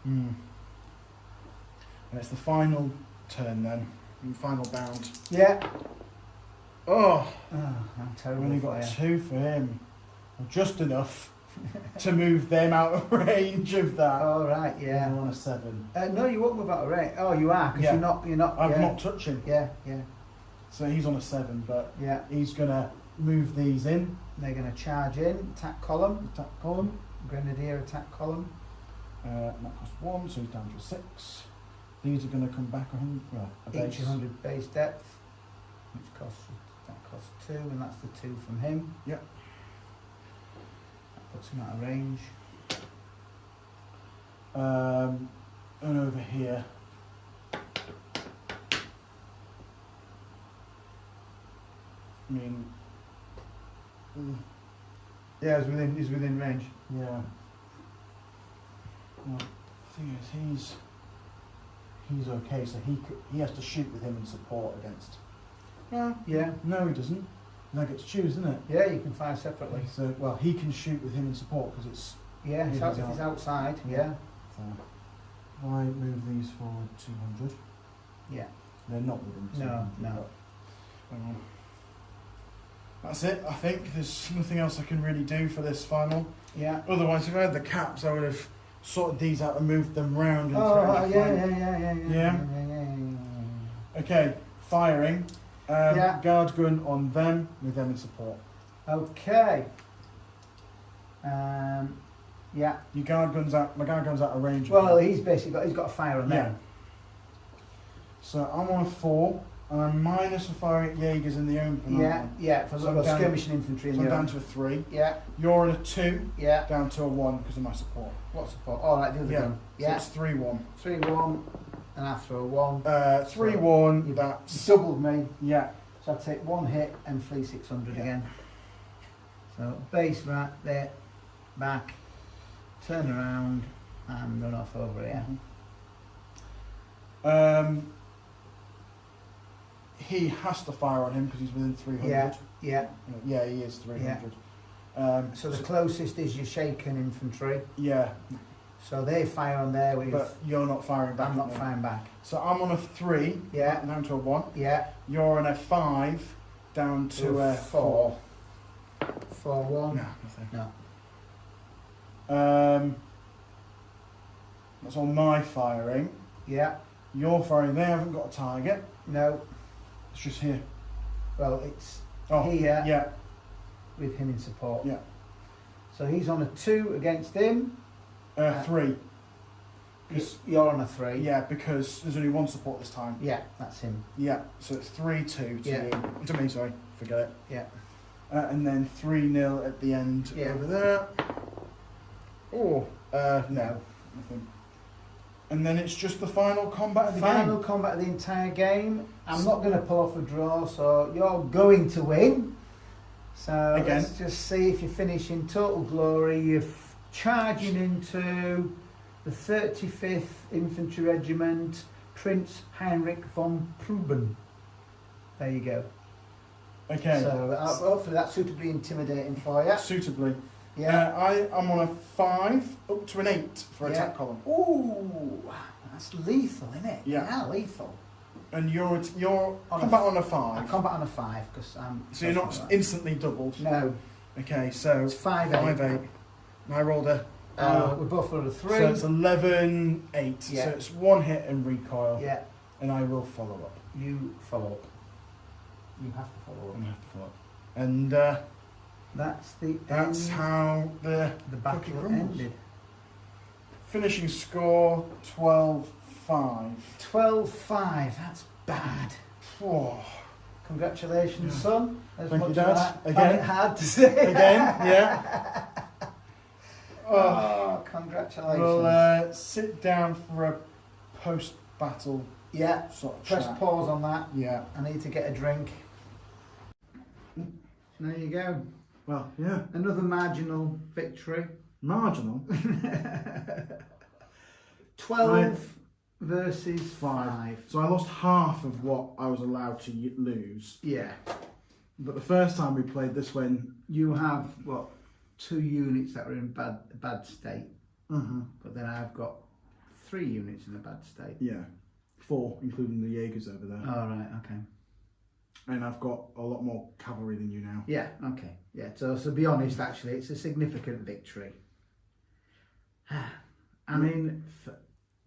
And it's the final turn then, final bound. Yeah. Oh, I'm terrible. only got 2 for him. Well, just enough to move them out of range of that. Oh right, yeah. I'm on a 7. No, you won't move out of range. Oh, you are, because Yeah. you're not. I'm yeah. not touching. Yeah, yeah, So he's on a 7, but yeah. he's gonna move these in. They're going to charge in. Attack column. Attack column. Grenadier attack column. That costs 1, so he's down to a 6. These are going to come back a base. Each 100 base depth, which costs 2, and that's the 2 from him. Yep. That puts him out of range. And over here, I mean, Yeah, he's within range. yeah. Well, the thing is, he's okay, so he has to shoot with him in support against. Yeah. No, he doesn't. And I get to choose, isn't it? Yeah, you can fire separately. So, well, he can shoot with him in support because it's. Yeah, If so he's if he's out. outside, yeah. So, I move these forward 200. Yeah. They're not within 200. No. But, that's it, I think. There's nothing else I can really do for this final. Yeah. Otherwise, if I had the caps, I would have sorted these out and moved them round. And Oh, throughout the final. yeah. Okay, firing. Yeah. Guard gun on them, with them in support. Okay. Yeah. Your guard gun's out. My guard gun's out of range. Well, he's got a fire on yeah. them. So I'm on a 4, and I'm minus for firing at Jaegers in the open. Yeah. For So I'm down- skirmishing infantry in So I'm the down open. to a 3. Yeah. You're on a 2, Yeah. down to a 1 because of my support. What support? All right, the other gun. So Yeah. it's 3-1. 3-1, and I throw a 1. 3-1. You've That's doubled me, yeah. so I take 1 hit and flee 600 Yeah. again. So base right there, back, turn around, and run off over here. He has to fire on him because he's within 300. Yeah. Yeah, he is 300. So the closest is your shaken infantry. Yeah, So they fire on there with. but you're not firing back. I'm not at me. firing back. So I'm on a 3, Yeah. down to a 1. Yeah. You're on a 5, down to a 4. 4-1. No, nothing. No. That's on my firing. Yeah. You're firing. They haven't got a target. No. It's just here. Well, it's Oh, here yeah. with him in support. Yeah. So he's on a 2 against him. 3. You're on a 3. Yeah, because there's only one support this time. Yeah, that's him. Yeah, so it's 3-2 to Yeah. you. To me, sorry. Forget it. Yeah. And then 3-0 at the end over there. Oh, no. Nothing. And then it's just the final combat of the game. Final combat of the entire game. I'm not going to pull off a draw, so you're going to win. So Again. let's just see if you finish in total glory. You're charging into the 35th Infantry Regiment, Prince Heinrich von Preuben. There you go. Okay. So hopefully that's suitably intimidating for you. Suitably. Yeah. I'm on a 5 up to an 8 for attack column. Ooh, that's lethal, isn't it? Yeah. Lethal. And you're On combat a on a I 5. combat on a 5 because I'm. So you're not instantly doubled. No, Okay, so it's 5-8. 5-8. And I rolled a. We both rolled a 3. So it's 11-8. Yeah. So it's 1 hit and recoil. Yeah, And I will follow up. you follow up. You have to follow up. I have to follow up. And That's the that's end. how the The cookie battle crumbles. ended. Finishing score 12-5. 12-5. That's bad. Whoa. Congratulations, son. As Thank you, much Dad. as I find Again. it hard to say. Again, yeah. Oh, congratulations. We'll sit down for a post-battle Yeah. sort of Press chat. pause on that. Yeah. I need to get a drink. There you go. Well, yeah. Another marginal victory. Marginal. 12 versus 5. So I lost half of what I was allowed to lose. Yeah. But the first time we played this when... You have, what, 2 units that are in bad state. But then I've got 3 units in a bad state. Yeah. 4, including the Jaegers over there. Oh, right, okay. And I've got a lot more cavalry than you now. Yeah, okay. Yeah, so to be honest, actually, it's a significant victory. I mean,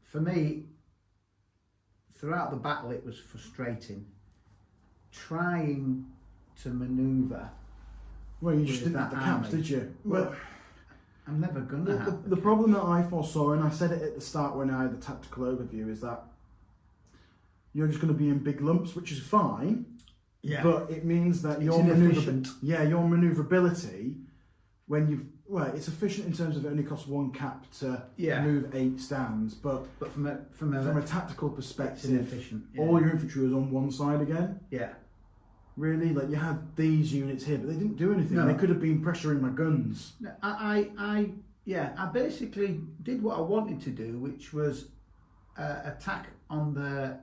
for me, throughout the battle, it was frustrating. Trying to manoeuvre. Well, you just with didn't have that the caps, army. did you? Well, I'm never going to have The problem that I foresaw, and I said it at the start when I had the tactical overview, is that you're just going to be in big lumps, which is fine. Yeah. But it means that It's your inefficient. your manoeuvrability, when you've it's efficient in terms of it only costs 1 cap to move 8 stands, but from a tactical it's perspective, inefficient. Yeah. all your infantry was on one side again. Yeah. Really, like you had these units here, but they didn't do anything. No. They could have been pressuring my guns. I basically did what I wanted to do, which was attack on the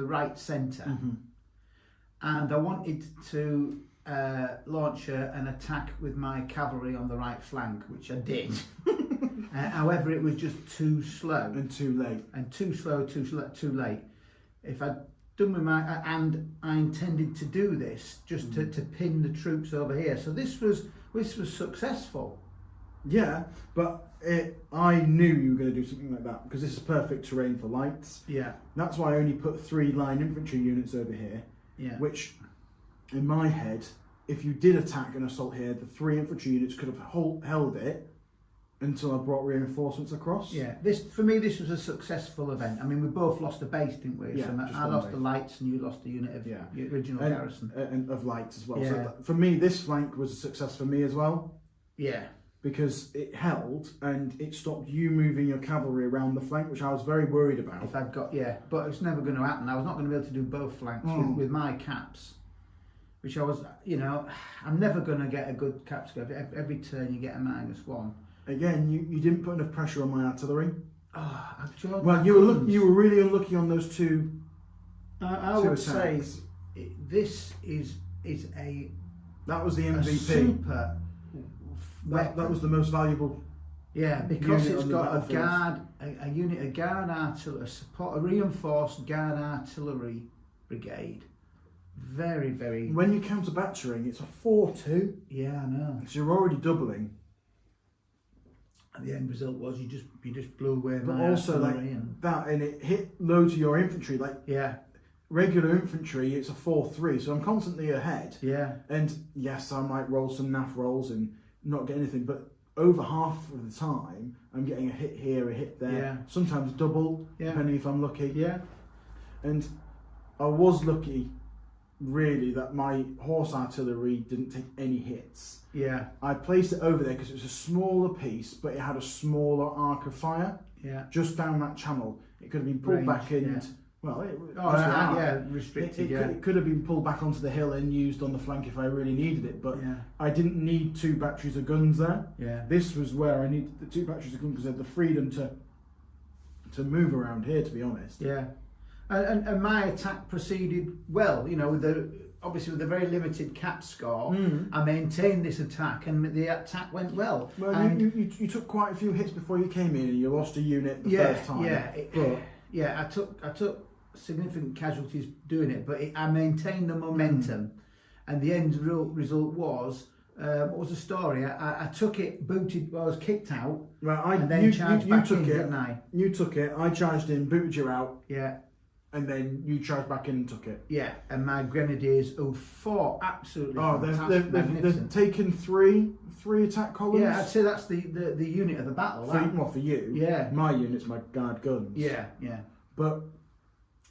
right centre, and I wanted to launch an attack with my cavalry on the right flank, which I did. However, it was just too slow And too late. and too too late. If I'd done with my and I intended to do this just to pin the troops over here, so this was successful. Yeah, but I knew you were going to do something like that because this is perfect terrain for lights. Yeah, That's why I only put 3 line infantry units over here, yeah. which, in my head, if you did attack an assault here, the 3 infantry units could have held it until I brought reinforcements across. Yeah, for me this was a successful event. I mean, we both lost a base, didn't we? Yeah, So just I one lost base. the lights and you lost a unit of your original garrison. And of lights as well. Yeah. So for me, this flank was a success for me as well Yeah, because it held and it stopped you moving your cavalry around the flank, which I was very worried about. if I'd got but it's never going to happen. I was not going to be able to do both flanks with my caps, which I was. I'm never going to get a good cap score. Every turn you get a -1. Again, you didn't put enough pressure on my artillery. Oh, I've drawn Well, my you were guns. really unlucky on those 2. I two would say attacks. this is a That was the a MVP. super. That was the most valuable. Yeah, because unit it's on the got a battlefield. guard, a unit of guard artillery, a reinforced guard artillery brigade. Very, very. When you counter battering, it's a 4-2. Yeah, I know. So you're already doubling. And the end result was you just blew away But my also like artillery and that, and it hit loads of your infantry. Like yeah, regular infantry, it's a 4-3, so I'm constantly ahead. yeah, And yes, I might roll some naff rolls and not get anything, but over half of the time, I'm getting a hit here, a hit there. Yeah. Sometimes double, Yeah. depending if I'm lucky. yeah, And I was lucky, really, that my horse artillery didn't take any hits. yeah, I placed it over there because it was a smaller piece, but it had a smaller arc of fire yeah. just down that channel. It could have been pulled Range, back in. yeah. Well, it, Oh, just the arc. yeah, restricted. Yeah, It could have been pulled back onto the hill and used on the flank if I really needed it, but yeah, I didn't need 2 batteries of guns there. yeah, This was where I needed the 2 batteries of guns because I had the freedom to move around here, to be honest. yeah. And my attack proceeded well. You know, obviously with a very limited cap score, I maintained this attack, and the attack went well. Well, and you took quite a few hits before you came in, and you lost a unit the first time. I took significant casualties doing it, but I maintained the momentum, and the end result was what was the story? I took it, booted, I was kicked out, Right, and then charged back in, it. didn't I? You took it. I charged in, booted you out, Yeah, and then you charged back in and took it. yeah, and my grenadiers who fought absolutely They've magnificent. taken three attack columns. Yeah, I'd say that's the unit of the battle. Well, for you. Yeah. My unit's my guard guns. Yeah, yeah, But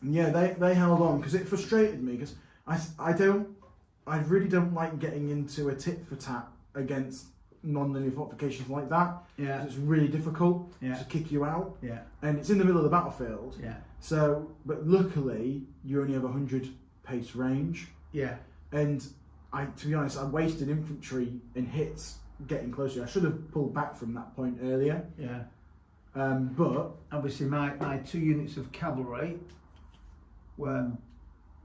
yeah, they held on because it frustrated me because I really don't like getting into a tit for tat against non-linear fortifications like that. yeah, 'Cause it's really difficult Yeah. to kick you out, yeah, and it's in the middle of the battlefield. yeah, So, but luckily you only have 100 pace range, yeah, and to be honest, I wasted infantry and hits getting closer. I should have pulled back from that point earlier. yeah. But Obviously, my 2 units of cavalry were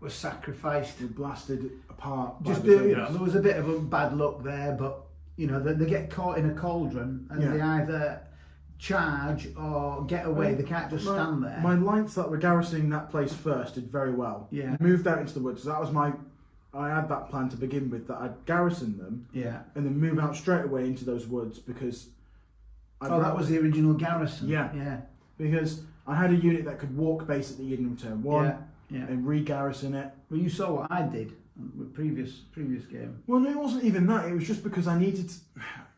sacrificed. we blasted apart. by Just the there guns. was a bit of a bad luck there, but they get caught in a cauldron and they either charge or get away. They can't just stand there. My lights that were garrisoning that place first did very well. Yeah. Moved out into the woods. So that was I had that plan to begin with, that I'd garrison them Yeah. and then move out straight away into those woods because. That was the original garrison. Yeah. Yeah. Because I had a unit that could walk basically in turn 1 Yeah. and re-garrison it. Well, you saw what I did with previous game. Well, no, it wasn't even that. It was just because I needed.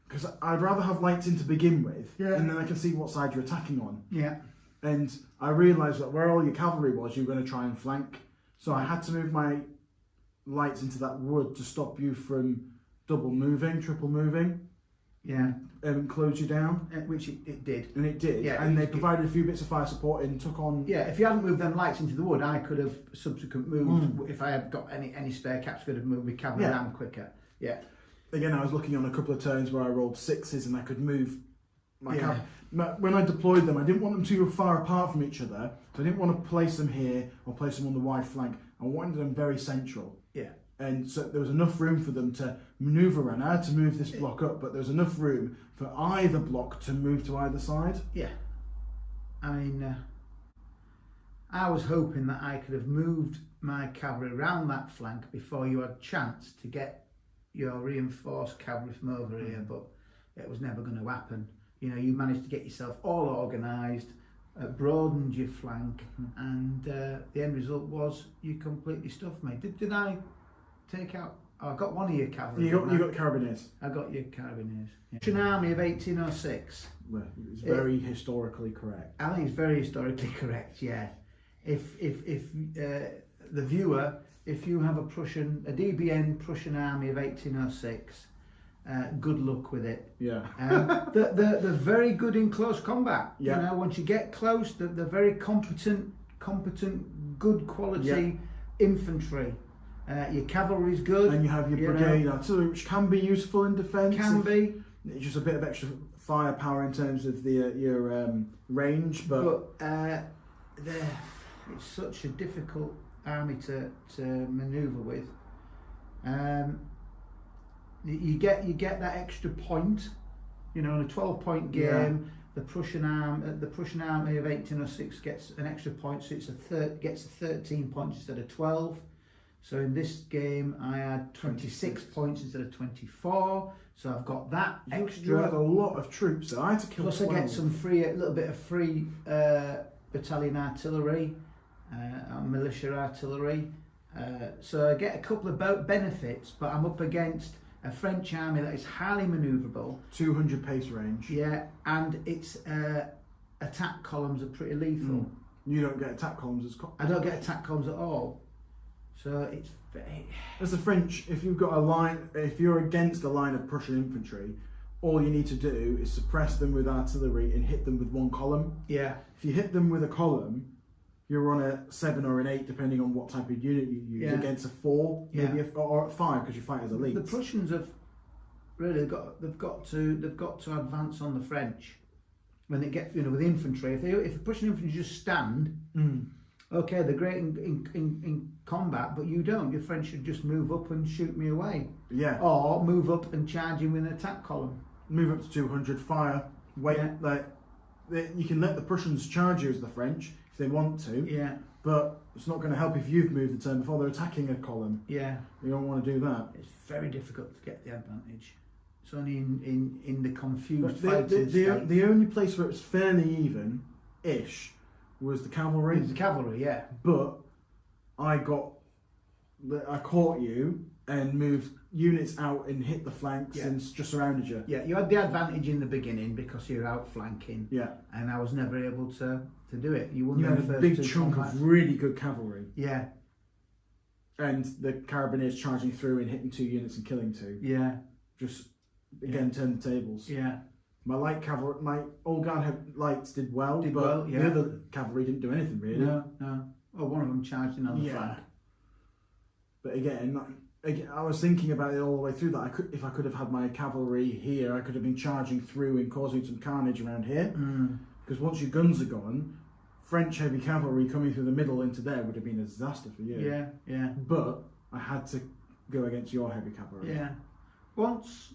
Because I'd rather have lights in to begin with, Yeah. and then I can see what side you're attacking on. Yeah. And I realised that where all your cavalry was, you were going to try and flank. So I had to move my lights into that wood to stop you from double moving, triple moving, Yeah. and close you down. Which it did. And it did. Yeah, and they provided a few bits of fire support and took on. Yeah, if you hadn't moved them lights into the wood, I could have subsequent moved. If I had got any spare caps, could have moved my cavalry around quicker. Yeah. Again, I was looking on a couple of turns where I rolled 6s and I could move my Yeah. When I deployed them, I didn't want them too far apart from each other, so I didn't want to place them here or place them on the wide flank. I wanted them very central. Yeah. And so there was enough room for them to manoeuvre around. I had to move this block up, but there was enough room for either block to move to either side. Yeah. I mean, I was hoping that I could have moved my cavalry around that flank before you had a chance to get your reinforced cavalry from over here, but it was never going to happen. You managed to get yourself all organised, broadened your flank, and the end result was you completely stuffed me. Did I take out? Oh, I got one of your cavalry. You got carabiniers. I got your carabiniers. Yeah. Prussian Army of 1806. Well, it's very historically correct. I think it's very historically correct. Yeah. If the viewer, if you have a DBN Prussian Army of 1806, good luck with it. Yeah. They're very good in close combat. Yeah. Once you get close, they're very competent, good quality infantry. Your cavalry's good. And you have your brigade artillery, which can be useful in defence. It's just a bit of extra firepower in terms of your range, but it's such a difficult army to manoeuvre with. You get that extra point, in a 12-point game. The Prussian Army of 1806 gets an extra point, so gets 13 points instead of 12. So in this game, I had 26 points instead of 24. So I've got that You extra. had a lot of troops, so I had to kill Plus I 12. get some free, a little bit of free battalion artillery, militia artillery. So I get a couple of benefits, but I'm up against a French army that is highly manoeuvrable. 200 pace range. Yeah, and its attack columns are pretty lethal. You don't get attack columns as I don't get attack columns at all. So it's very... As the French, if you've got a line, if you're against a line of Prussian infantry, all you need to do is suppress them with artillery and hit them with one column. Yeah. If you hit them with a column, you're on a 7 or an 8, depending on what type of unit you use, against a 4, maybe or a 5, because you fight as elites. The Prussians have really they've got to advance on the French when they get, with infantry. If the Prussian infantry just stand, okay, they're great in combat, but you don't. Your French should just move up and shoot me away. Yeah. Or move up and charge him with an attack column. Move up to 200, fire, wait. Yeah. You can let the Prussians charge you as the French if they want to. Yeah. But it's not going to help if you've moved the turn before they're attacking a column. Yeah. You don't want to do that. It's very difficult to get the advantage. It's only in the confused But fighting state. the only place where it's fairly even-ish was the cavalry. It's the cavalry, yeah. But I caught you and moved units out and hit the flanks and just surrounded you. Yeah, you had the advantage in the beginning because you're outflanking. Yeah. And I was never able to do it. You won You the had a first big two chunk combats. of really good cavalry. Yeah, And the Carabiniers charging through and hitting 2 units and killing 2. yeah, Just, again, turn the tables. yeah. My light cavalry, my old guard lights did well, Did but well, yeah. the other cavalry didn't do anything really. No. Oh, one of them charged in on the flank. But again, I was thinking about it all the way through that if I could have had my cavalry here, I could have been charging through and causing some carnage around here. Because once your guns are gone, French heavy cavalry coming through the middle into there would have been a disaster for you. Yeah, yeah. But I had to go against your heavy cavalry. Yeah. Once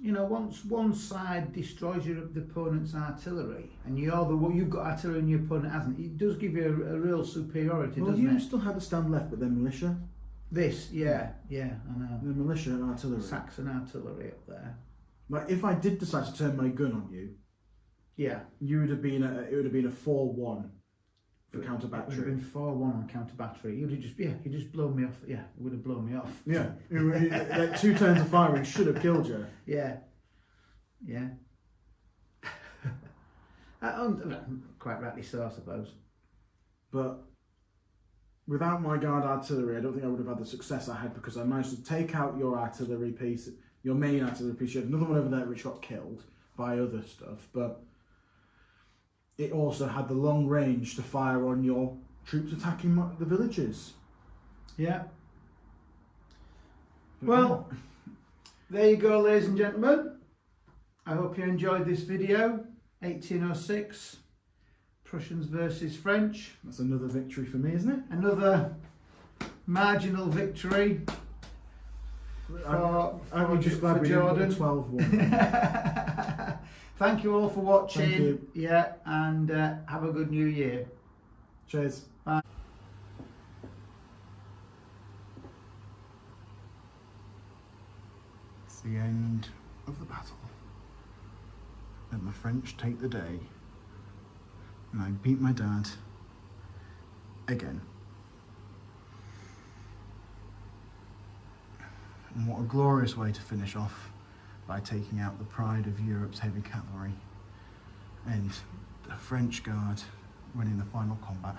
one side destroys the opponent's artillery, and you've got artillery and your opponent hasn't, it does give you a real superiority, Well, doesn't you it? still had a stand left, but then militia. Yeah, I know. The militia and artillery. Saxon artillery up there. Like if I did decide to turn my gun on you, Yeah. it would have been a 4-1 for counter It would have battery. been 4-1 on counter battery. You'd just blown me off. Yeah, it would have blown me off. Yeah, like 2 turns of firing should have killed you. Yeah. Quite rightly so, I suppose. But without my guard artillery, I don't think I would have had the success I had because I managed to take out your artillery piece, your main artillery piece. You had another one over there which got killed by other stuff, but it also had the long range to fire on your troops attacking the villages. Yeah. Well, there you go, ladies and gentlemen. I hope you enjoyed this video. 1806, Prussians versus French. That's another victory for me, isn't it? Another marginal victory I'm just glad we Jordan. didn't put 12-1. Thank you all for watching. Thank you. Yeah, and have a good new year. Cheers. Bye. It's the end of the battle. Let the French take the day. And I beat my dad again. And what a glorious way to finish off by taking out the pride of Europe's heavy cavalry and the French Guard winning the final combat.